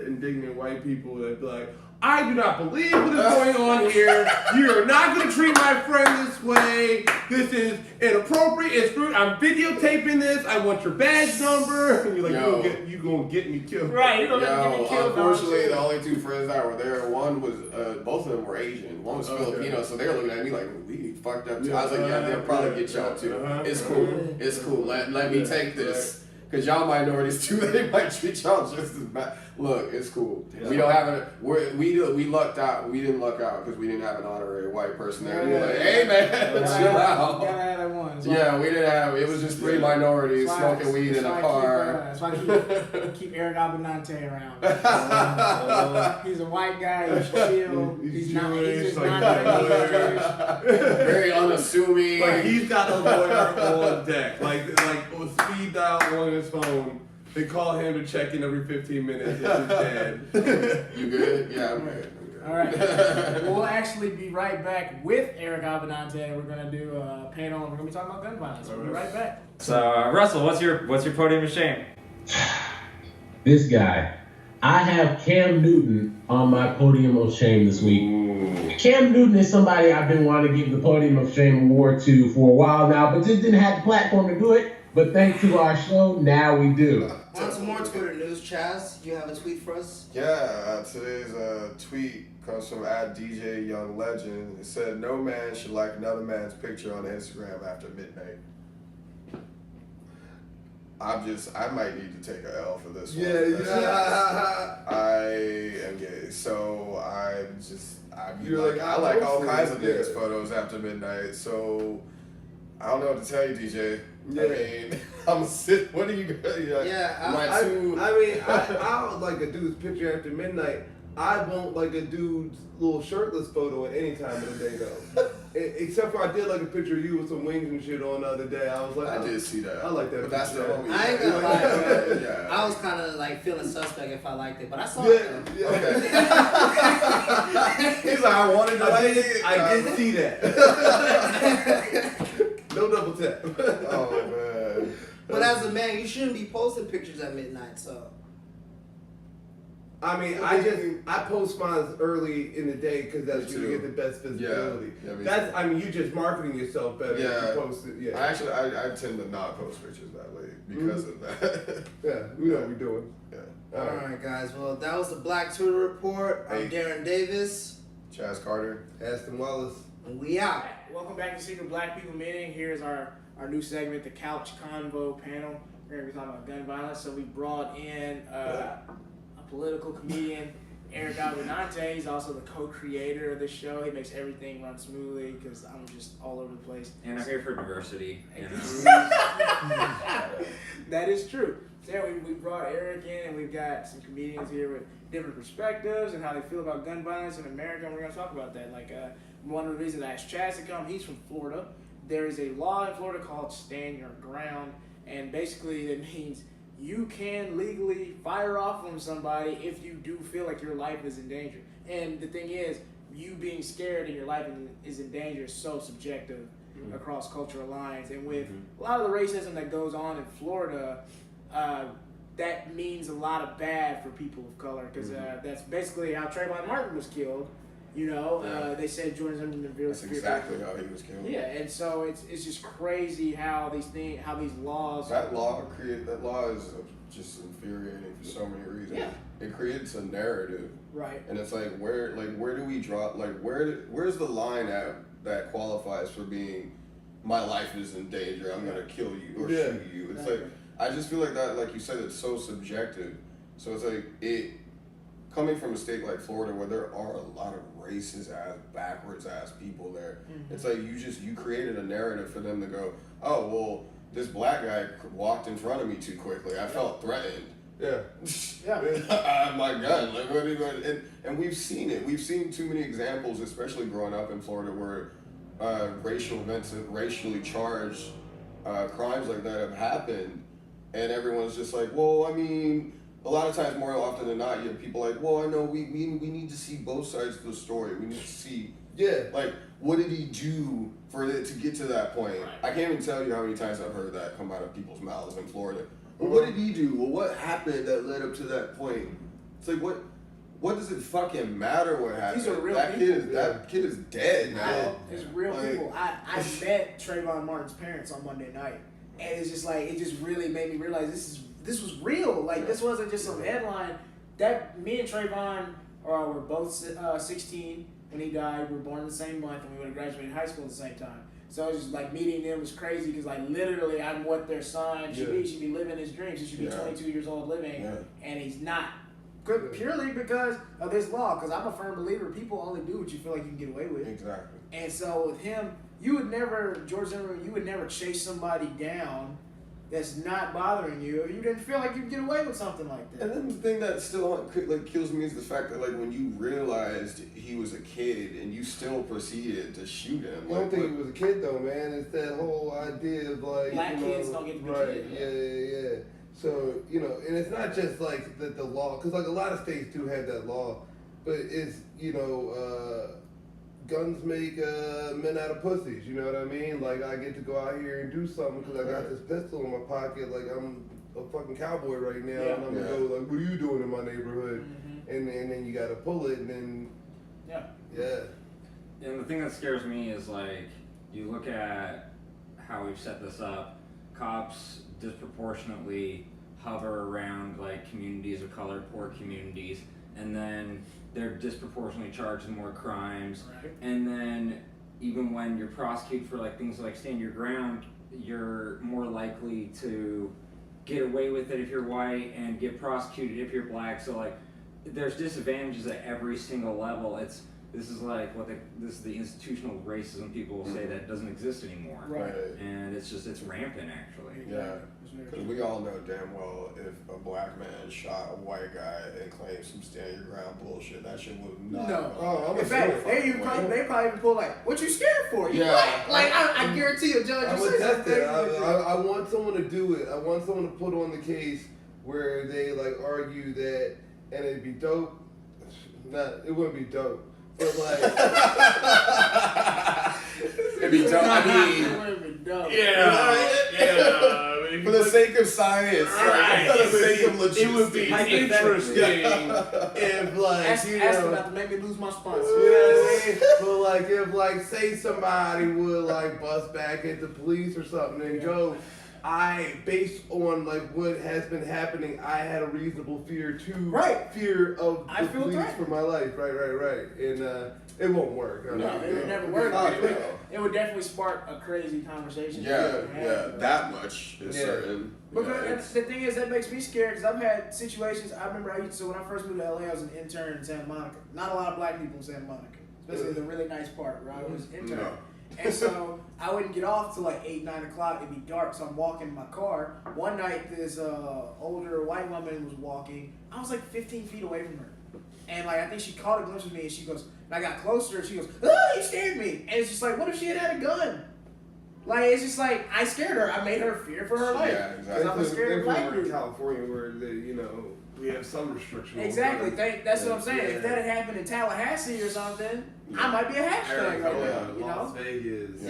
S3: indignant white people that be like, I do not believe what is going on here. You are not going to treat my friend this way. This is inappropriate. It's rude. I'm videotaping this. I want your badge number. And you're like, you're going to get me killed.
S1: Right, you're going to get me killed.
S4: Unfortunately, the only 2 friends that were there, one was, both of them were Asian. One was Filipino, so they were looking at me like, we fucked up too. I was like, yeah, they'll probably get y'all too. It's cool. It's cool. Let me take this. Because y'all minorities too, they might treat y'all just as bad. Look, it's cool. We don't have we lucked out. We didn't luck out because we didn't have an honorary white person there. We were like, hey man, chill out.
S1: You gotta have that one.
S4: Yeah, we didn't have. It was just 3 minorities smoking weed in a car.
S1: That's why keep Eric Abinante around. He's a white guy. He's chill. He's not. He's just not
S4: very unassuming.
S3: Like he's got a lawyer on deck. Like with speed dial on his phone. They call him to check in every 15 minutes. It's his dad.
S4: You good? Yeah, I'm good.
S1: All right. We'll actually be right back with Eric Abinante. We're gonna do a panel and we're gonna be talking about gun violence. We'll be right back.
S5: So Russell, what's your podium of shame?
S6: This guy. I have Cam Newton on my podium of shame this week. Ooh. Cam Newton is somebody I've been wanting to give the podium of shame award to for a while now, but just didn't have the platform to do it. But thanks to our show, now we do.
S2: On some more Twitter news, Chaz, you have a tweet for us?
S4: Yeah, today's tweet comes from @DJ Young Legend. It said, "No man should like another man's picture on Instagram after midnight." I might need to take an L for this one. I am gay, so I like all kinds of niggas' photos after midnight. So I don't know what to tell you, DJ.
S3: Yeah.
S4: I mean, I'm sit. What are you?
S3: I'll like a dude's picture after midnight. I won't like a dude's little shirtless photo at any time of the day though. Except for I did like a picture of you with some wings and shit on the other day. I was like,
S4: I did see that.
S3: I like that.
S4: But that's the homie.
S2: I ain't gonna lie, bro.
S4: Yeah.
S2: I was kind of like feeling suspect if I liked it, but I saw
S3: Yeah,
S2: it.
S3: yeah.
S4: Okay. He's like, I wanted to like it.
S3: I did see that. No double tap.
S4: Oh man.
S2: But as a man, you shouldn't be posting pictures at midnight, so.
S3: I mean, I post mine early in the day because that's when you get the best visibility.
S4: Yeah,
S3: you're just marketing yourself better if you post it. Yeah.
S4: I tend to not post pictures that late because of that.
S3: Yeah, we know what we're doing.
S4: Yeah.
S2: All right, guys. Well, that was the Black Twitter Report. I'm Darran Davis.
S4: Chaz Carter.
S3: Aston Wallace.
S2: And we out.
S1: Welcome back to Secret Black People Meeting. Here's our new segment, the Couch Convo panel. We're going to be talking about gun violence. So we brought in a political comedian, Eric Abinante. He's also the co-creator of this show. He makes everything run smoothly because I'm just all over the place.
S5: And I'm here for diversity. You know?
S1: That is true. So yeah, we brought Eric in, and we've got some comedians here with different perspectives and how they feel about gun violence in America, and we're going to talk about that. Like, one of the reasons I asked Chaz to come, he's from Florida. There is a law in Florida called Stand Your Ground, and basically it means you can legally fire off on somebody if you do feel like your life is in danger. And the thing is, you being scared and your life is in danger is so subjective across cultural lines. And with a lot of the racism that goes on in Florida, that means a lot of bad for people of color because that's basically how Trayvon Martin was killed. They said Jordan Zimmerman been
S4: That's exactly how he was killed.
S1: Yeah, and so it's just crazy how these laws.
S4: That law is just infuriating for so many reasons.
S1: Yeah.
S4: It creates a narrative.
S1: Right.
S4: And it's like where do we draw where's the line that qualifies for being my life is in danger, I'm gonna kill you or shoot you. It's like I just feel like that, like you said, it's so subjective. So it's like it coming from a state like Florida where there are a lot of racist ass, backwards ass people there. Mm-hmm. It's like you created a narrative for them to go, oh well, this black guy walked in front of me too quickly. I felt threatened.
S3: Yeah.
S4: My God, like what are you going? And we've seen it. We've seen too many examples, especially growing up in Florida, where racial events, racially charged crimes like that have happened, and everyone's just like, well, I mean, a lot of times, more often than not, you have people like, well, I know we need to see both sides of the story. We need to see, like, what did he do for it to get to that point? Right. I can't even tell you how many times I've heard that come out of people's mouths in Florida. Well, what did he do? Well, what happened that led up to that point? It's like, what does it fucking matter what happened?
S1: These are real
S4: that
S1: people.
S4: That kid is dead now.
S1: It's real people. I met Trayvon Martin's parents on Monday night, and it's just like, it just really made me realize this was real. Like, this wasn't just some headline. That me and Trayvon were both 16 when he died. We were born in the same month, and we would have graduated high school at the same time. So it was just like meeting them was crazy because like literally I'm what their son should be. He should be living his dreams. He should be 22 years old living, and he's not. Purely because of this law. Because I'm a firm believer, people only do what you feel like you can get away with.
S4: Exactly.
S1: And so with him, George Zimmerman, you would never chase somebody down that's not bothering you, or you didn't feel like you could get away with something like that.
S4: And then the thing that still like kills me is the fact that like when you realized he was a kid and you still proceeded to shoot him.
S3: I don't think he was a kid though, man. It's that whole idea of like
S1: black kids don't get to be kids.
S3: Yeah. So and it's not just like the law, because like a lot of states do have that law, but it's guns make men out of pussies, you know what I mean? Like, I get to go out here and do something because I got this pistol in my pocket, like I'm a fucking cowboy right now, and I'm gonna go like, what are you doing in my neighborhood? Mm-hmm. And then you gotta pull it, and then
S5: And the thing that scares me is like, you look at how we've set this up, cops disproportionately hover around like communities of color, poor communities, and then they're disproportionately charged in more crimes. Right. And then even when you're prosecuted for like things like stand your ground, you're more likely to get away with it if you're white and get prosecuted if you're black. So like there's disadvantages at every single level. This is the institutional racism people will say that doesn't exist anymore.
S1: Right.
S5: And it's rampant actually.
S4: Yeah. Because we all know damn well if a black man shot a white guy and claimed some stand your ground bullshit, that shit would not.
S1: No. In fact, they probably even pull like, what you scared for? You black. Like, I guarantee a judge will say something.
S3: I want someone to do it. I want someone to put on the case where they like argue that, and it'd be dope. It wouldn't be dope. But like,
S4: it'd be dope. I mean, for the sake of science, for the sake of logistics,
S3: it would be interesting if like
S1: Aston about to make me lose my sponsor.
S3: But like if like say somebody would like bust back at the police or something and go, based on like what has been happening, I had a reasonable fear of the police for my life. Right. And it won't work.
S1: No, it would never work. It would definitely spark a crazy conversation.
S4: Yeah, that much is certain.
S1: Because the thing is, that makes me scared because I've had situations. I remember when I first moved to LA, I was an intern in Santa Monica. Not a lot of black people in Santa Monica, especially the really nice part where I was an intern. No. And so I wouldn't get off till like 8, 9 o'clock. It'd be dark, so I'm walking in my car. One night, this older white woman was walking. I was like 15 feet away from her. And like I think she caught a glimpse of me, and she goes, and I got closer, and she goes, "Oh, you scared me!" And it's just like, what if she had a gun? Like it's just like I scared her. I made her fear for her life.
S4: Yeah, exactly.
S1: I'm scared of black people.
S3: In California, where we have some restrictions.
S1: Exactly. That's what I'm saying. If that had happened in Tallahassee or something, I might be a hashtag right now.
S3: Las Vegas,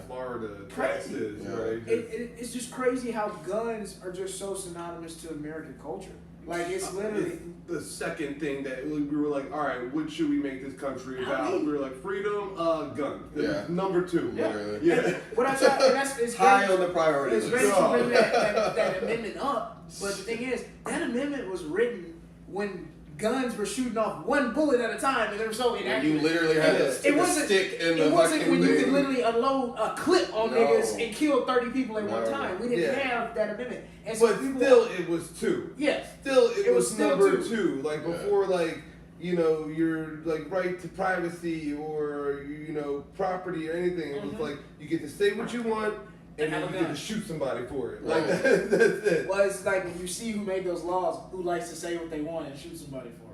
S3: Florida,
S1: crazy.
S3: Texas, right?
S1: It's just crazy how guns are just so synonymous to American culture. Like, it's literally...
S3: It's the second thing that we were like, all right, what should we make this country about? We were like, freedom, gun.
S4: Yeah.
S3: Number 2.
S4: Literally.
S3: Yeah.
S1: What I try, and that's, it's
S4: High
S1: great,
S4: on the priority
S1: it's
S4: list.
S1: great to bring that amendment up, but the thing is, that amendment was written when guns were shooting off one bullet at a time, and they were so inaccurate.
S4: You literally had to stick a stick in the
S1: It wasn't
S4: fucking
S1: when you
S4: thing.
S1: could literally unload a clip on
S4: No.
S1: niggas and kill 30 people at one
S4: No.
S1: time. We didn't
S3: Yeah.
S1: have that amendment. And so
S3: But
S1: people,
S3: still, it was 2.
S1: yes.
S3: Still, it
S1: was
S3: was
S1: still
S3: number
S1: 2.
S3: 2. Like, before, like, you know, your, like, right to privacy or, you know, property or anything. It was like, you get to say what you want, and then
S1: have a
S3: you get
S1: gun.
S3: to shoot somebody for it.
S4: Right.
S3: Like, that's it.
S1: Well, it's like when you see who made those laws, who likes to say what they want and shoot somebody for it.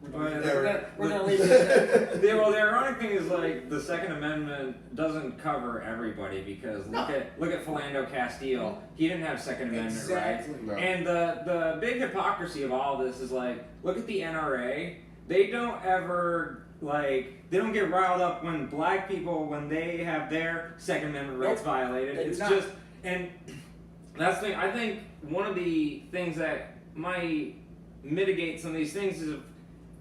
S1: We're gonna leave it at that.
S5: Well, the ironic thing is like the Second Amendment doesn't cover everybody because look at Philando Castile. He didn't have Second Amendment
S1: Exactly.
S5: rights.
S4: No.
S5: And the big hypocrisy of all this is like, look at the NRA. They don't ever they don't get riled up when black people when they have their Second Amendment rights violated.
S1: They do
S5: It's
S1: not.
S5: just and that's the thing. I think one of the things that might mitigate some of these things is if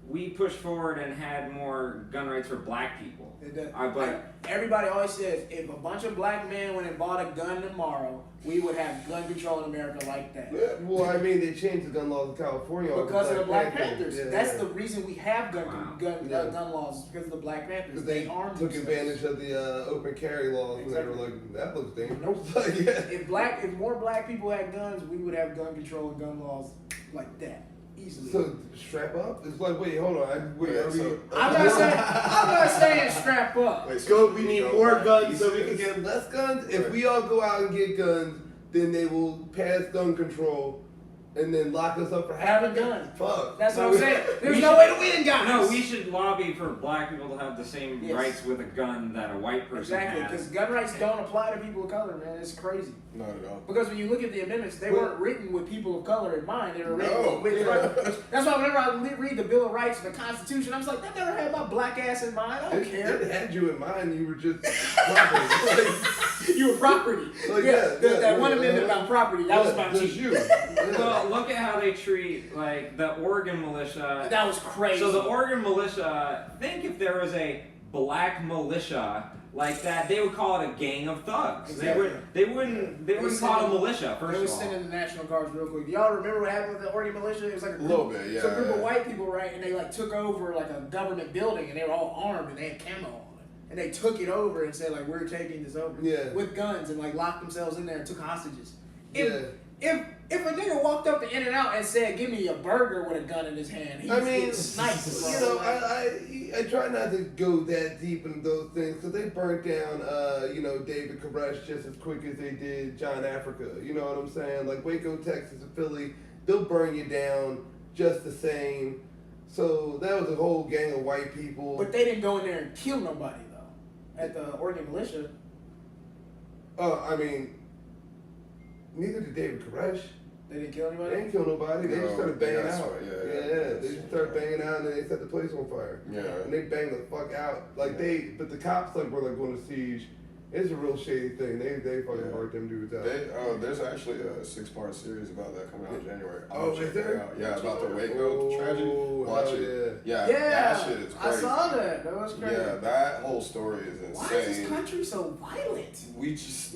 S5: we pushed forward and had more gun rights for black people.
S1: It does.
S5: But
S1: Everybody always says if a bunch of black men went and bought a gun tomorrow, we would have gun control in America like that.
S3: Yeah, well, I mean, they changed the gun laws in California
S1: Because of the Black Panthers.
S3: Yeah,
S1: That's
S3: yeah.
S1: the reason we have gun
S3: Yeah.
S1: laws, is because of the Black Panthers.
S3: Because they
S1: armed
S3: took
S1: themselves.
S3: advantage of the open carry laws when they were
S1: Exactly.
S3: like, that looks dangerous.
S1: Nope.
S3: Like, yeah.
S1: If more black people had guns, we would have gun control and gun laws like that. Easily.
S3: So strap up? It's like, wait, hold on.
S1: I'm not saying strap up.
S4: Wait,
S3: We need more guns so we can get less guns. If we all go out and get guns, then they will pass gun control and then lock us up for
S1: Having guns.
S3: Fuck.
S1: That's what I'm saying. There's no way to win, guys.
S5: no, we should lobby for black people to have the same
S1: Yes.
S5: rights with a gun that a white person
S1: Exactly,
S5: has.
S1: because gun rights don't apply to people of color, man. It's crazy.
S4: Not at all.
S1: Because when you look at the amendments, they weren't written with people of color in mind. They were written
S4: No.
S1: with. That's why whenever I read the Bill of Rights and the Constitution, I was like, that never had my black ass in mind. I don't care.
S3: It had you in mind. You were just property.
S1: You were property.
S3: Like,
S1: that one amendment about property, that was about
S3: just
S1: you.
S3: you.
S5: Well, look at how they treat like the Oregon militia.
S1: That was crazy.
S5: So the Oregon militia, think if there was a black militia like that, they would call it a gang of thugs.
S1: Exactly.
S5: They wouldn't call it a militia.
S1: They
S5: First
S1: were
S5: of all,
S1: sending the National Guards real quick. Y'all remember what happened with the Oregon militia? It was like a
S4: Little bit, yeah,
S1: It's a group of
S4: yeah.
S1: white people, right? And they like took over like a government building, and they were all armed and they had camo on. And they took it over and said like, we're taking this over.
S3: Yeah.
S1: With guns and like locked themselves in there and took hostages.
S3: Yeah.
S1: If a nigga walked up to In-N-Out and said, "Give me a burger with a gun in his hand," he's getting sniped.
S3: you know, I try not to go that deep into those things because they burnt down, David Koresh just as quick as they did John Africa. You know what I'm saying? Like Waco, Texas, and Philly, they'll burn you down just the same. So that was a whole gang of white people.
S1: But they didn't go in there and kill nobody though. At the Oregon militia.
S3: I mean, neither did David Koresh.
S1: They didn't kill
S3: They
S1: anybody?
S3: didn't kill nobody. They just started banging
S4: that's
S3: out.
S4: right,
S3: They just started banging out and then they set the place on fire.
S4: Yeah.
S3: And they banged the fuck out. Like but the cops like were like going to siege. It's a real shady thing. They fucking burnt them dudes out.
S4: There's actually a 6-part series about that coming out in January.
S3: Oh,
S4: Check
S3: is
S4: it
S3: there?
S4: out. Yeah, about the Waco tragedy. Watch
S3: hell
S4: it.
S3: yeah.
S4: Yeah, that shit is crazy.
S1: I saw that. That was crazy.
S4: Yeah, that whole story is insane.
S1: Why is this country so violent?
S4: We just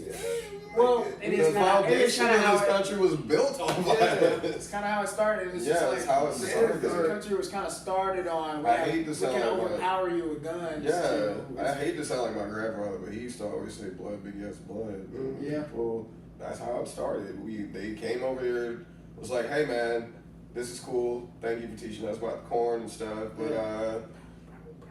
S1: Well, it is
S4: the
S1: kinda- it is
S4: foundation
S1: kinda
S4: of
S1: how
S4: this
S1: it-
S4: country was built on violence.
S1: It's kind of how it started. It's
S4: Yeah,
S1: just
S4: that's how it
S1: the
S4: started.
S1: The country was kind of started on.
S4: I hate to
S1: we
S4: sound
S1: can
S4: like
S1: overpower you with guns.
S4: Yeah,
S1: too.
S4: I hate to sound like my grandfather, but he used to always say blood begets blood.
S1: Yeah.
S4: People, that's how it started. They came over here, was like, hey man, this is cool. Thank you for teaching us about the corn and stuff, but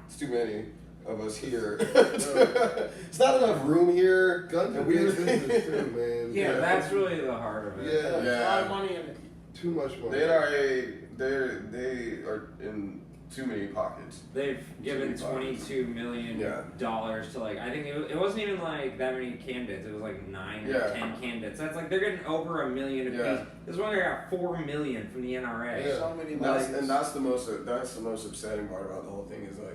S4: it's too many of us here. It's not enough room here.
S3: Guns are
S4: and we
S3: big business too, man.
S1: Yeah,
S5: that's really the heart of it.
S3: Yeah.
S1: There's a lot of money in it.
S3: Too much money.
S4: They are in too many pockets.
S5: They've given $22 million to like, I think it wasn't even like that many candidates. It was like 9 or 10 candidates. That's like they're getting over $1 million apiece. This one guy got $4 million from the NRA.
S3: Yeah.
S1: So many
S4: That's the most upsetting part about the whole thing is like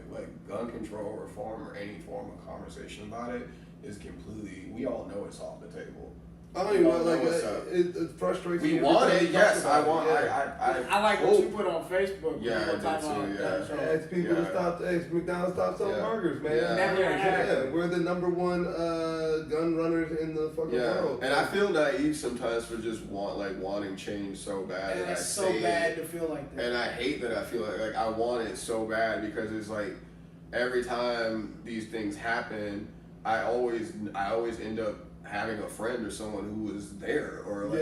S4: gun control reform or any form of conversation about it is completely, we all know it's off the table.
S3: I don't even know, like,
S4: what's up.
S3: it frustrates me.
S4: We
S3: every
S4: want
S3: time
S4: it,
S3: we
S4: yes.
S3: talk
S4: I
S3: about
S4: want.
S3: it, yeah.
S1: I like what you put on Facebook.
S4: Yeah,
S1: people
S4: I
S1: talk
S4: did
S1: about
S4: too,
S1: gun
S4: yeah.
S1: control.
S3: Ask people to stop. Ask McDonald's stop selling burgers, man.
S4: Yeah.
S1: Never happened.
S3: We're the number one gun runners in the fucking world.
S4: And I feel naive sometimes for just wanting change so bad.
S1: And
S4: And
S1: it's
S4: I
S1: so
S4: say
S1: bad
S4: it,
S1: to feel like that.
S4: and I hate that I feel like I want it so bad because it's like every time these things happen, I always end up having a friend or someone who was there or like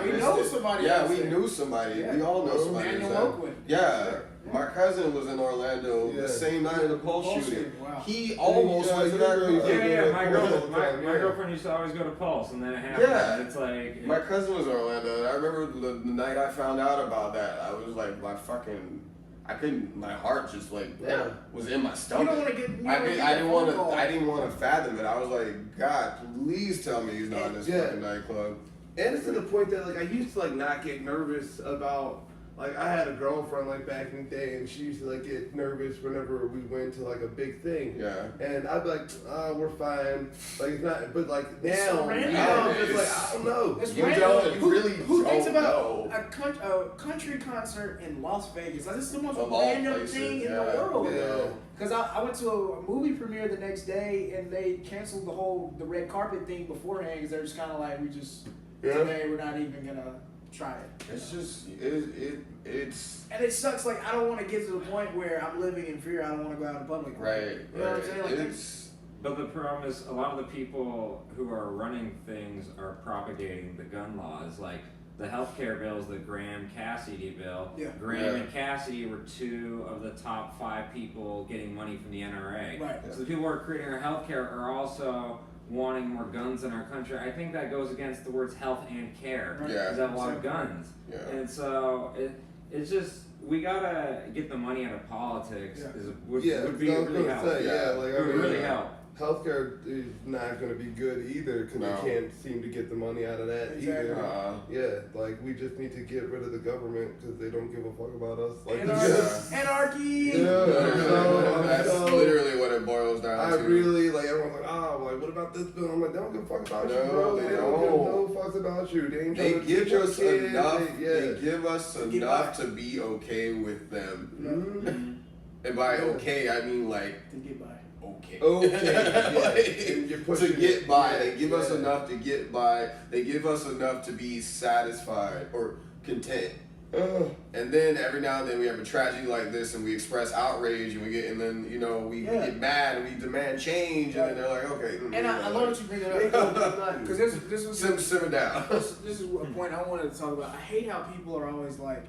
S1: we know somebody.
S4: Yeah,
S1: else
S4: we
S1: there.
S4: knew somebody.
S1: Yeah.
S4: We all know somebody.
S1: Daniel
S4: who's
S1: Oakwood.
S4: Yeah. My cousin was in Orlando the same night of the Pulse shooting.
S1: Wow.
S4: He almost went to that club.
S5: Yeah. My
S3: Yeah.
S5: girlfriend used to always go to Pulse, and then it happened.
S4: Yeah.
S5: And it's like
S4: My cousin was in Orlando, and I remember the night I found out about that. I was like, I couldn't. My heart just like was in my
S1: You
S4: stomach.
S1: don't want to get.
S4: I didn't want to fathom it. I was like, God, please tell me he's not in this fucking nightclub.
S3: And it's to the point that like I used to like not get nervous about like I had a girlfriend like back in the day and she used to like get nervous whenever we went to like a big thing.
S4: Yeah.
S3: And I'd be like, we're fine. Like it's not but like now,
S1: so random.
S3: I'm just like I don't know.
S1: It's
S4: You
S1: random.
S4: don't- you really
S1: who thinks
S4: don't
S1: about
S4: know.
S1: a country concert in Las Vegas? Like, this is the most
S4: Of all
S1: random
S4: places,
S1: thing in
S4: yeah.
S1: the world.
S3: Yeah.
S1: Because I went to a movie premiere the next day and they canceled the red carpet thing beforehand because they're just kind of like, today we're not even gonna try it.
S4: It's just it's
S1: And it sucks. Like, I don't want to get to the point where I'm living in fear. I don't want to go out in public.
S4: right.
S1: You know what I'm saying? Like,
S4: It's
S5: But the problem is, a lot of the people who are running things are propagating the gun laws, like the healthcare bills, the Graham-Cassidy bill.
S1: Yeah.
S5: Graham and Cassidy were two of the top 5 people getting money from the NRA.
S1: Right.
S5: So the people who are creating our healthcare are also wanting more guns in our country. I think that goes against the words health and care.
S1: Right.
S4: Yeah.
S5: Because have a lot of guns.
S4: Yeah.
S5: And so it's just, we gotta get the money out of politics.
S1: Yeah.
S5: Would be
S3: I was
S5: really
S3: gonna
S5: helpful.
S3: say, like
S5: It would really help.
S3: Healthcare is not going to be good either because
S4: No.
S3: they can't seem to get the money out of that
S1: Exactly.
S3: either. Yeah, like we just need to get rid of the government because they don't give a fuck about us. Like,
S1: Anarchy!
S4: that's literally what it boils down
S3: I
S4: to.
S3: really like everyone's like, what about this bill? I'm like, they don't give a fuck about you,
S4: No,
S3: bro.
S4: they
S3: They don't give
S4: don't.
S3: no fucks about you. They ain't
S4: They
S3: trying to
S4: give
S3: teach your
S4: us
S3: kids.
S4: enough.
S3: They
S4: They give us
S1: Get
S4: enough
S1: by.
S4: to be okay with them.
S3: Mhm.
S4: And by okay, I mean like
S1: To get by.
S4: okay.
S3: Okay, and you're
S4: to
S3: pushing
S4: get
S3: it.
S4: by,
S3: Yeah,
S4: they give us
S3: yeah.
S4: enough to get by. They give us enough to be satisfied or content. And then every now and then we have a tragedy like this, and we express outrage, and then we get mad and we demand change, and then they're like, okay.
S1: And I love that you bring that up because this was
S4: Simmer down.
S1: this is a point I wanted to talk about. I hate how people are always like,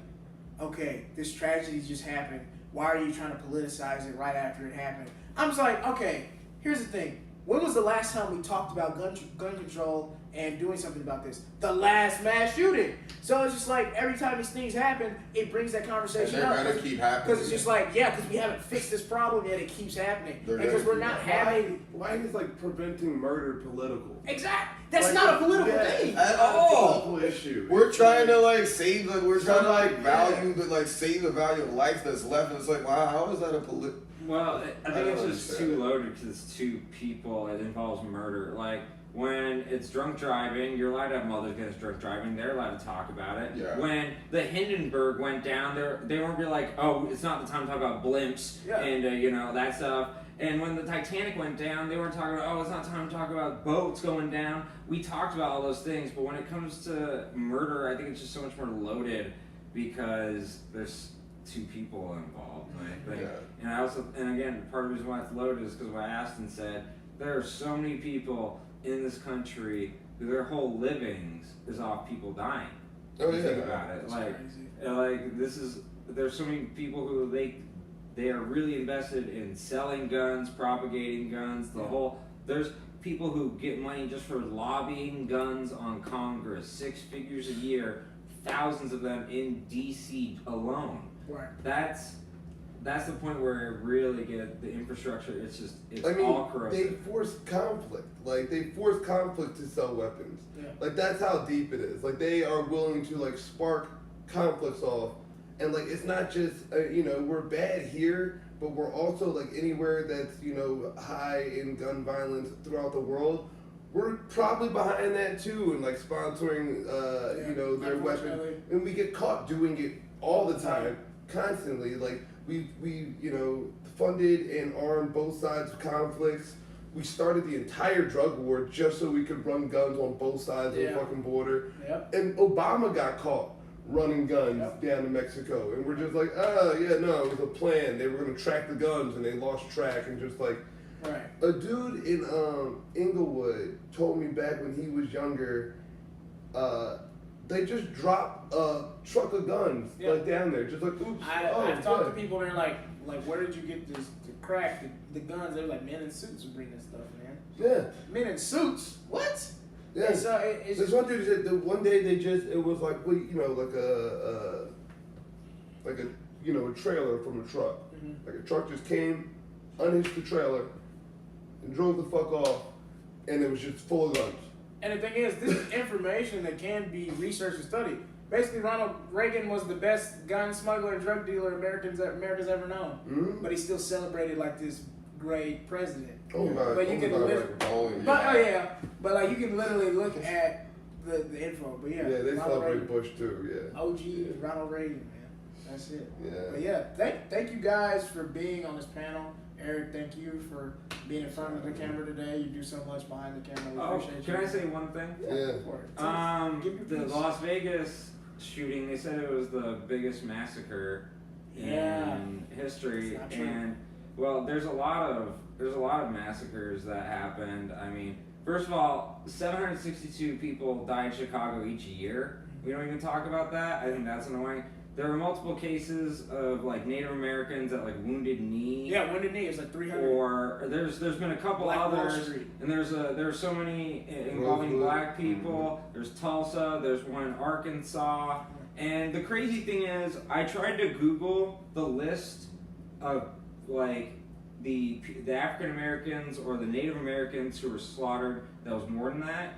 S1: okay, this tragedy just happened. Why are you trying to politicize it right after it happened? I'm just like, okay, here's the thing. When was the last time we talked about gun control and doing something about this? The last mass shooting. So it's just like every time these things happen, it brings that
S4: And
S1: conversation
S4: they're
S1: up.
S4: gonna keep happening.
S1: Because it's just like, because we haven't fixed this problem yet, it keeps happening.
S4: They're
S1: Because
S4: gonna
S1: we're not
S4: keep
S1: having...
S3: Why is like preventing murder political?
S1: Exactly. That's
S3: Like,
S1: not a political
S3: yeah,
S1: thing.
S4: At
S3: Not a
S4: all.
S3: political issue.
S4: We're trying to save the. We're trying to
S3: Yeah.
S4: save the value of life that's left. And it's like, wow, how is that a political?
S5: Well, I think it's
S4: don't
S5: just
S4: understand
S5: too
S4: it.
S5: loaded because it's 2 people. It involves murder. Like, when it's drunk driving, you're allowed to have mothers against drunk driving. They're allowed to talk about it.
S4: Yeah.
S5: When the Hindenburg went down, they won't be like, oh, it's not the time to talk about blimps and that stuff. And when the Titanic went down, they weren't talking about, oh, it's not time to talk about boats going down. We talked about all those things, but when it comes to murder, I think it's just so much more loaded because there's 2 people involved. I think. And again, part of the reason why it's loaded is because what Aston said, there are so many people in this country who their whole livings is off people dying.
S3: Oh,
S5: You
S3: yeah.
S5: think about it. There's so many people who they are really invested in selling guns, propagating guns, there's people who get money just for lobbying guns on Congress, 6 figures a year, thousands of them in DC alone.
S1: Right.
S5: That's the point where it really get the infrastructure. It's all
S3: They
S5: corrosive.
S3: force conflict. Like they force conflict to sell weapons.
S1: Yeah.
S3: Like that's how deep it is. Like they are willing to spark conflicts off, and it's not just we're bad here, but we're also anywhere that's high in gun violence throughout the world. we're probably behind that too, and like sponsoring, you know, their weapon, and we get caught doing it all the time, constantly. Like we you know, funded and armed both sides of conflicts. We started the entire drug war just so we could run guns on both sides of the fucking border.
S1: Yep.
S3: And Obama got caught running guns down to Mexico, and we're just like, oh yeah, no, it was a plan. They were gonna track the guns, and they lost track, and just like.
S1: Right.
S3: A dude in Inglewood told me back when he was younger, they just dropped a truck of guns like down there, just like oops.
S1: I've talked to people and they're like where did you get this to crack the guns? They're like, men in suits would bring this stuff, man.
S3: Yeah.
S1: Men in suits? What?
S3: Yeah.
S1: And so it's
S3: this one dude said that one day it was like, well, you know, like a you know, a trailer from a truck.
S1: Mm-hmm.
S3: Like a truck just came, unhitched the trailer, and drove the fuck off, and it was just full of guns.
S1: And the thing is, this is information that can be researched and studied. Basically, Ronald Reagan was the best gun smuggler and drug dealer America's ever known.
S3: Mm-hmm.
S1: But he's still celebrated like this great president.
S3: Oh my!
S1: But you can but like you can literally look at the info. But yeah,
S3: they
S1: Ronald
S3: celebrate
S1: Reagan.
S3: Bush too. Yeah.
S1: OG Ronald Reagan, man. That's it.
S3: Yeah.
S1: But yeah, thank you guys for being on this panel. Eric, thank you for being in front of the camera today. You do so much behind the camera. We appreciate you.
S5: Can I say one thing?
S3: Yeah.
S1: Give me
S5: The Las Vegas shooting, they said it was the biggest massacre in history.
S1: It's not true.
S5: And well, there's a lot of massacres that happened. I mean, first of all, 762 people die in Chicago each year. We don't even talk about that. I think that's annoying. There are multiple cases of like Native Americans at like Wounded Knee.
S1: Yeah, Wounded Knee is like 300.
S5: Or there's been a couple
S1: Black Wall
S5: others,
S1: Street.
S5: and there's so many involving black people. There's Tulsa. There's one in Arkansas. And the crazy thing is, I tried to Google the list of like the African Americans or the Native Americans who were slaughtered. That was more than that.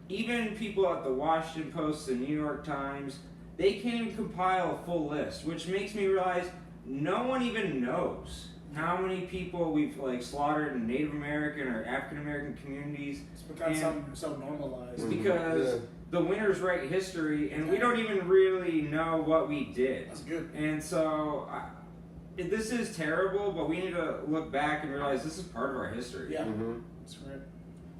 S5: Even people at the Washington Post and New York Times, they can't even compile a full list, which makes me realize no one even knows how many people we've like slaughtered in Native American or African American communities.
S1: It's become something so normalized.
S5: Because the winners write history, and we don't even really know what we did.
S1: That's good.
S5: And so this is terrible, but we need to look back and realize this is part of our history.
S1: Yeah, that's right.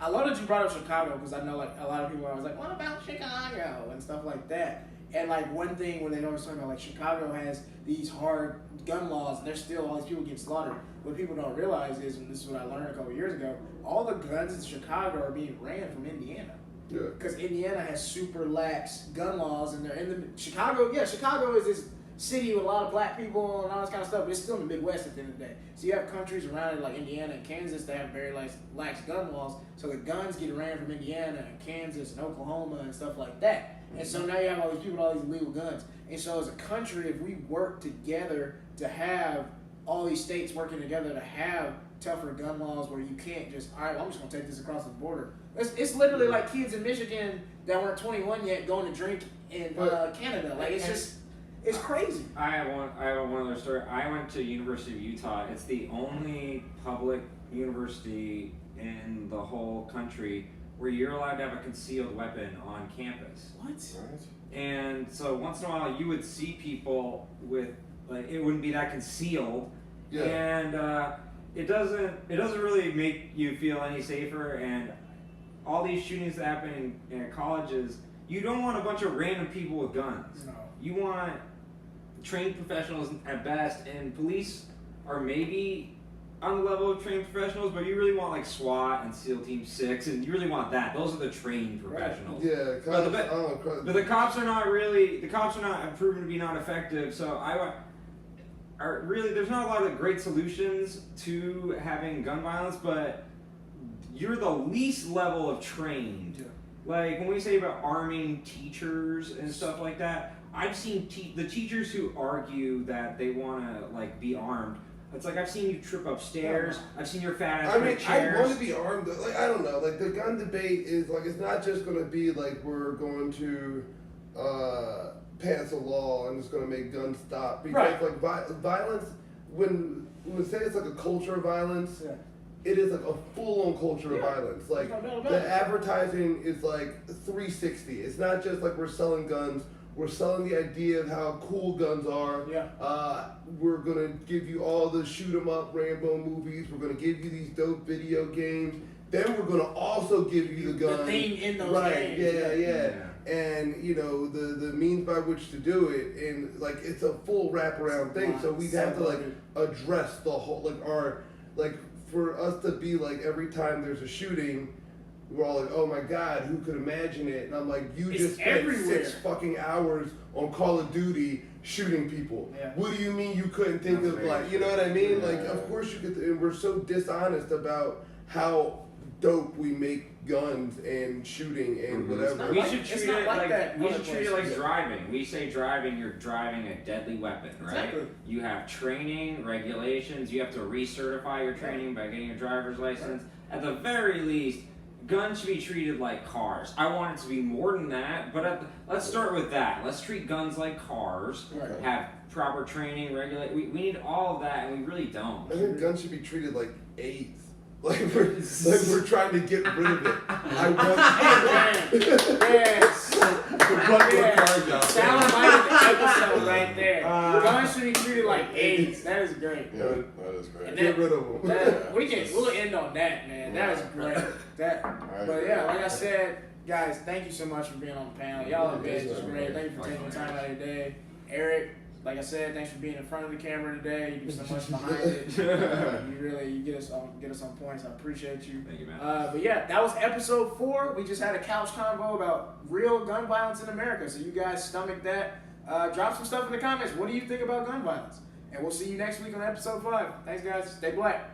S1: I love that you brought up Chicago because I know like a lot of people are always like, what about Chicago and stuff like that. And like one thing when they always talk about like Chicago has these hard gun laws and there's still all these people getting slaughtered. What people don't realize is, and this is what I learned a couple years ago, all the guns in Chicago are being ran from Indiana.
S3: Yeah.
S1: Because Indiana has super lax gun laws and they're in the Chicago. Yeah, Chicago is this city with a lot of black people and all this kind of stuff, but it's still in the Midwest at the end of the day. So you have countries around it like Indiana and Kansas that have very lax gun laws. So the guns get ran from Indiana and Kansas and Oklahoma and stuff like that. And so now you have all these people with all these illegal guns. And so as a country, if we work together to have all these states working together to have tougher gun laws where you can't just, all right, well, I'm just going to take this across the border. It's literally like kids in Michigan that weren't 21 yet going to drink in Canada. Like, it's just, it's crazy.
S5: I have one other story. I went to University of Utah. It's the only public university in the whole country where you're allowed to have a concealed weapon on campus.
S1: What?
S5: And so once in a while you would see people with, like, it wouldn't be that concealed.
S3: Yeah.
S5: And it doesn't really make you feel any safer. And all these shootings that happen in colleges, you don't want a bunch of random people with guns.
S1: No.
S5: You want trained professionals at best, and police are maybe on the level of trained professionals, but you really want like SWAT and SEAL Team 6, and you really want that. Those are the trained professionals.
S3: Yeah,
S5: but the cops are not really. The cops are not proven to be not effective. So there's not a lot of great solutions to having gun violence, but you're the least level of trained.
S1: Yeah.
S5: Like when we say about arming teachers and stuff like that, I've seen the teachers who argue that they want to like be armed. It's like I've seen you trip upstairs. I've seen your fat ass break chairs.
S3: I want to be armed. Like I don't know. Like the gun debate is like it's not just going to be like we're going to pass a law and it's going to make guns stop because like violence when we say it's like a culture of violence.
S1: Yeah.
S3: it is like a full-on culture of violence. Like
S1: No doubt about
S3: the
S1: it.
S3: advertising is like 360. It's not just like we're selling guns. We're selling the idea of how cool guns are.
S1: Yeah.
S3: We're gonna give you all the shoot 'em up Rambo movies. We're gonna give you these dope video games. Then we're gonna also give you the gun.
S1: The thing in those
S3: right?
S1: games.
S3: Yeah. And you know the means by which to do it, and like it's a full wraparound thing. So we'd have to like address the whole for us to be like every time there's a shooting. We're all like, oh my God, who could imagine it? And I'm like, you
S1: It's
S3: just spent
S1: everywhere.
S3: 6 fucking hours on Call of Duty shooting people.
S1: Yeah.
S3: What do you mean you couldn't think
S5: That's
S3: of
S5: very
S3: like, you know what I mean?
S4: Yeah.
S3: Like, of course you could, and we're so dishonest about how dope we make guns and shooting and whatever.
S5: We
S1: like-
S5: should
S1: it's
S5: treat
S1: not
S5: it
S1: like
S5: like
S1: that
S5: we
S1: other
S5: should treat it like
S1: places.
S5: driving. We say driving, you're driving a deadly weapon, right?
S1: Exactly.
S5: You have training, regulations. You have to recertify your training by getting a driver's license. At the very least, guns should be treated like cars. I want it to be more than that, but let's start with that. Let's treat guns like cars.
S1: Right.
S5: Have proper training, regulate. We need all of that, and we really don't.
S3: I think guns should be treated like AIDS. Like we're trying to get rid of it. I want
S1: Yes.
S3: the
S1: Soundbite of the episode right there. Guns should be treated like AIDS. That is great.
S4: Yeah, that is great.
S1: And
S3: Get rid of them.
S1: We'll end on that, man. That is great. But yeah, like I said, guys, thank you so much for being on the panel. Y'all are just great. Thank you for taking the time out of your day. Eric, like I said, thanks for being in front of the camera today. You do so much behind it. You get us on points. I appreciate you.
S5: Thank you, man.
S1: But yeah, that was episode 4. We just had a couch convo about real gun violence in America. So you guys stomach that. Drop some stuff in the comments. What do you think about gun violence? And we'll see you next week on episode 5. Thanks, guys. Stay black.